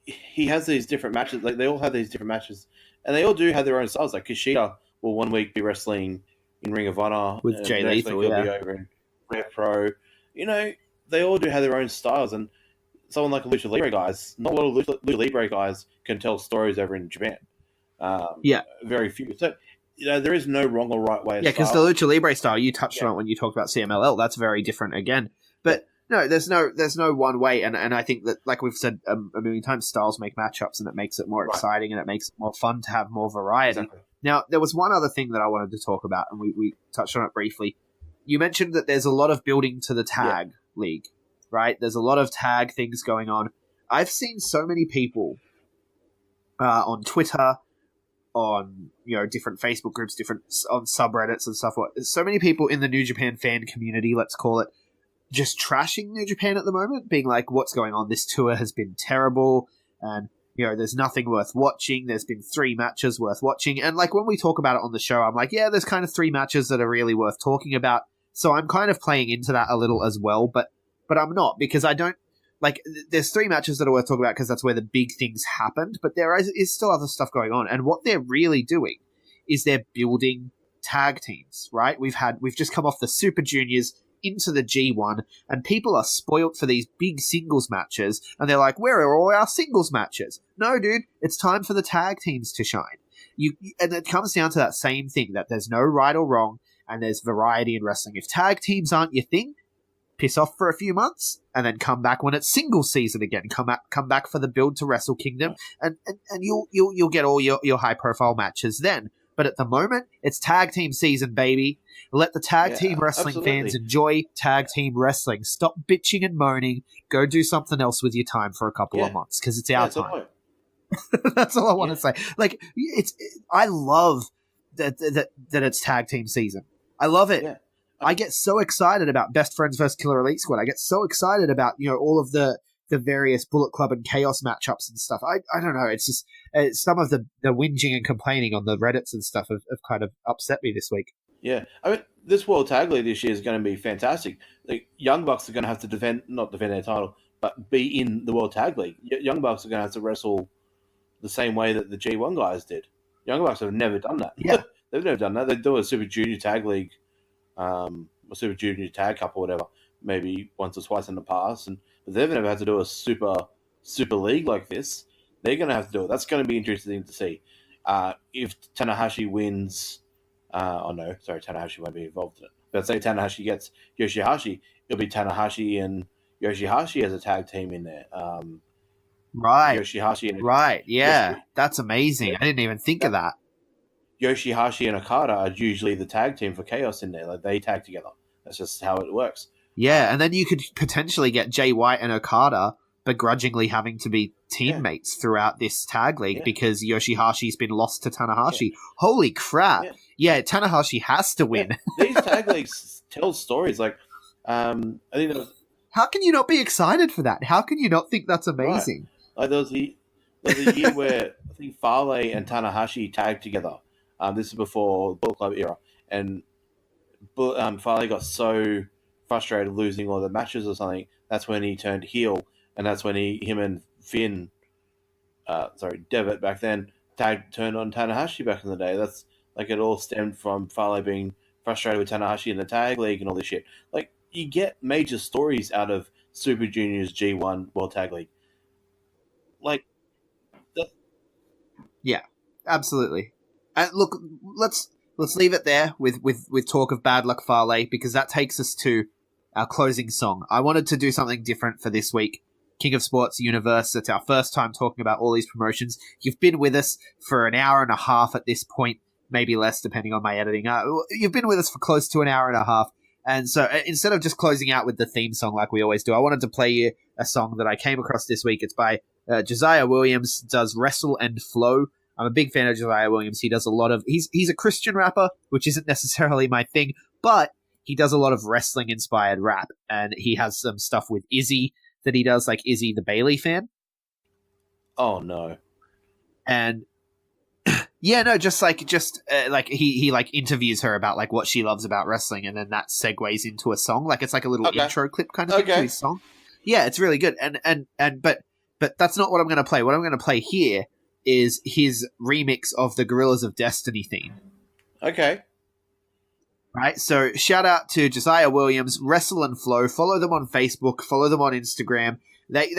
He has these different matches. Like they all have these different matches, and they all do have their own styles. Like Kushida will one week be wrestling in Ring of Honor with Jay Lethal. He'll be over in RevPro. They all do have their own styles, and someone like a Lucha Libre guys, not a lot of Lucha Libre guys can tell stories over in Japan. Very few. So there is no wrong or right way. Because the Lucha Libre style, you touched on it when you talked about CMLL. That's very different again, but. No, there's no one way, and I think that, like we've said a million times, styles make matchups, and it makes it more exciting, and it makes it more fun to have more variety. Exactly. Now, there was one other thing that I wanted to talk about, and we touched on it briefly. You mentioned that there's a lot of building to the tag league, right? There's a lot of tag things going on. I've seen so many people on Twitter, on different Facebook groups, on subreddits and stuff. So many people in the New Japan fan community, let's call it, just trashing New Japan at the moment, being like, what's going on? This tour has been terrible, and you know, there's nothing worth watching. There's been 3 matches worth watching. And like when we talk about it on the show, I'm like, yeah, there's kind of 3 matches that are really worth talking about. So I'm kind of playing into that a little as well, but I'm not, because I don't, like, there's 3 matches that are worth talking about because that's where the big things happened, but there is still other stuff going on. And what they're really doing is they're building tag teams, right? We've just come off the Super Juniors into the G1, and people are spoilt for these big singles matches, and they're like, where are all our singles matches? No, dude, it's time for the tag teams to shine. And it comes down to that same thing, that there's no right or wrong, and there's variety in wrestling. If tag teams aren't your thing, piss off for a few months, and then come back when it's single season again. Come back for the build to Wrestle Kingdom, and you'll get all your high profile matches then. But at the moment, it's tag team season, baby. Let the tag team wrestling fans enjoy tag team wrestling. Stop bitching and moaning. Go do something else with your time for a couple of months, because it's our time. That's all I want to say. Like, I love that it's tag team season. I love it. Yeah. I get so excited about Best Friends vs. Killer Elite Squad. I get so excited about, you know, all of the various Bullet Club and Chaos matchups and stuff. I don't know. It's just some of the whinging and complaining on the Reddits and stuff have kind of upset me this week. Yeah. I mean, this World Tag League this year is going to be fantastic. Like, Young Bucks are going to have to not defend their title, but be in the World Tag League. Young Bucks are going to have to wrestle the same way that the G1 guys did. Young Bucks have never done that. Yeah. They've never done that. They do a Super Junior Tag League, or Super Junior Tag Cup or whatever, maybe once or twice in the past, but they've never had to do a super league like this. They're going to have to do it. That's going to be interesting to see. If Tanahashi wins, Tanahashi won't be involved in it. But say Tanahashi gets Yoshihashi, it'll be Tanahashi and Yoshihashi as a tag team in there. Right. Yoshihashi and right. Yeah, that's amazing. Yeah. I didn't even think of that. Yoshihashi and Okada are usually the tag team for Chaos in there. Like, they tag together. That's just how it works. Yeah, and then you could potentially get Jay White and Okada begrudgingly having to be teammates throughout this tag league because Yoshihashi's been lost to Tanahashi. Yeah. Holy crap. Yeah, Tanahashi has to win. Yeah. These tag leagues tell stories. Like, I think there was... How can you not be excited for that? How can you not think that's amazing? Right. Like, there was a year where I think Fale and Tanahashi tagged together. This is before Bullet Club era. And Fale got so frustrated losing all the matches or something. That's when he turned heel. And that's when him and Finn, Devitt back then, turned on Tanahashi back in the day. That's like, it all stemmed from Fale being frustrated with Tanahashi in the tag league and all this shit. Like, you get major stories out of Super Juniors G1 World Tag League. Like, yeah, absolutely. And look, let's leave it there with talk of Bad Luck Fale, because that takes us to our closing song. I wanted to do something different for this week. King of Sports Universe. It's our first time talking about all these promotions. You've been with us for an hour and a half at this point, maybe less depending on my editing. You've been with us for close to an hour and a half. And so instead of just closing out with the theme song like we always do, I wanted to play you a song that I came across this week. It's by Josiah Williams, does Wrestle and Flow. I'm a big fan of Josiah Williams. He does a lot of... He's a Christian rapper, which isn't necessarily my thing, but he does a lot of wrestling-inspired rap. And he has some stuff with Izzy that he does, like Izzy the Bailey fan. Oh, no. And... yeah, no, just he like interviews her about like what she loves about wrestling, and then that segues into a song. Like, it's like a little intro clip kind of thing to his song. Yeah, it's really good. But that's not what I'm going to play. What I'm going to play here is his remix of the Gorillas of Destiny theme. Okay. Right, so shout out to Josiah Williams, Wrestle and Flow. Follow them on Facebook. Follow them on Instagram. They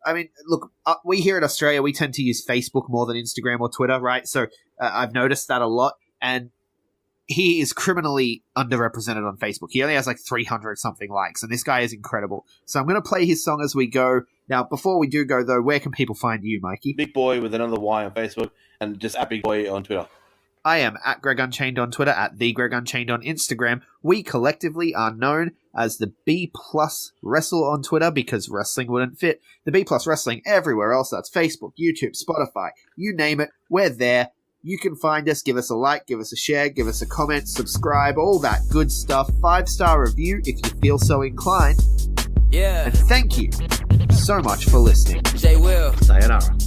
I mean, look, we here in Australia, we tend to use Facebook more than Instagram or Twitter, right? So I've noticed that a lot. And he is criminally underrepresented on Facebook. He only has like 300-something likes, and this guy is incredible. So I'm going to play his song as we go. Now, before we do go, though, where can people find you, Mikey? Big Boy with another Y on Facebook, and just at Big Boy on Twitter. I am at Greg Unchained on Twitter, at The Greg Unchained on Instagram. We collectively are known as the B Plus Wrestle on Twitter, because wrestling wouldn't fit. The B Plus Wrestling everywhere else. That's Facebook, YouTube, Spotify, you name it. We're there. You can find us. Give us a like, give us a share, give us a comment, subscribe, all that good stuff. 5-star review if you feel so inclined. Yeah. And thank you so much for listening. J Will. Sayonara.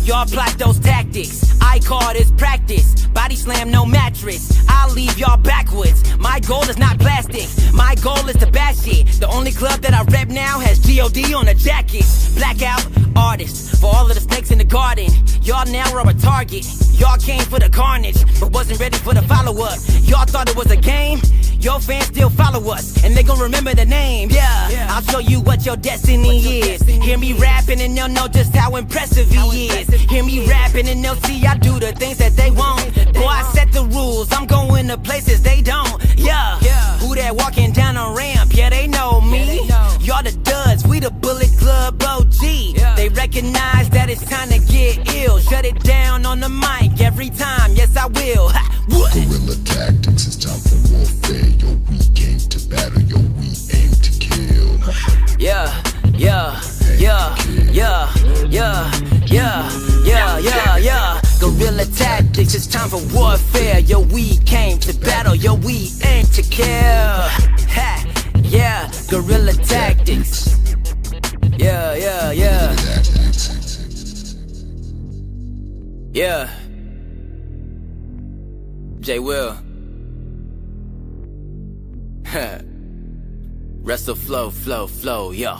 Y'all plot those tactics, I call this practice. Body slam, no mattress, I'll leave y'all backwards. My goal is not plastic, my goal is to bash it. The only club that I rep now has G.O.D. on the jacket. Blackout artist, for all of the snakes in the garden. Y'all now are a target. Y'all came for the carnage, but wasn't ready for the follow-up. Y'all thought it was a game, your fans still follow us, and they gon' remember the name, yeah. I'll show you what your destiny is. Hear me rapping and they'll know just how impressive he is. Hear me rapping and they'll see I do the things that they won't. Boy, I set the rules, I'm going to places they don't, yeah. Who that walking down a ramp, yeah, they know me. Y'all the duds, we the Bullet Club OG. They recognize that it's time to get ill. Shut it down on the mic every time, yes I will. What? Guerrilla tactics, it's time for warfare. Yo, we came to battle, yo, we aim to kill. Yeah. Guerrilla tactics, it's time for warfare. Yo, we came to battle, yo, we aim to kill. Ha, yeah, guerrilla tactics. Yeah. Yeah. J. Will. Wrestle flow, yo.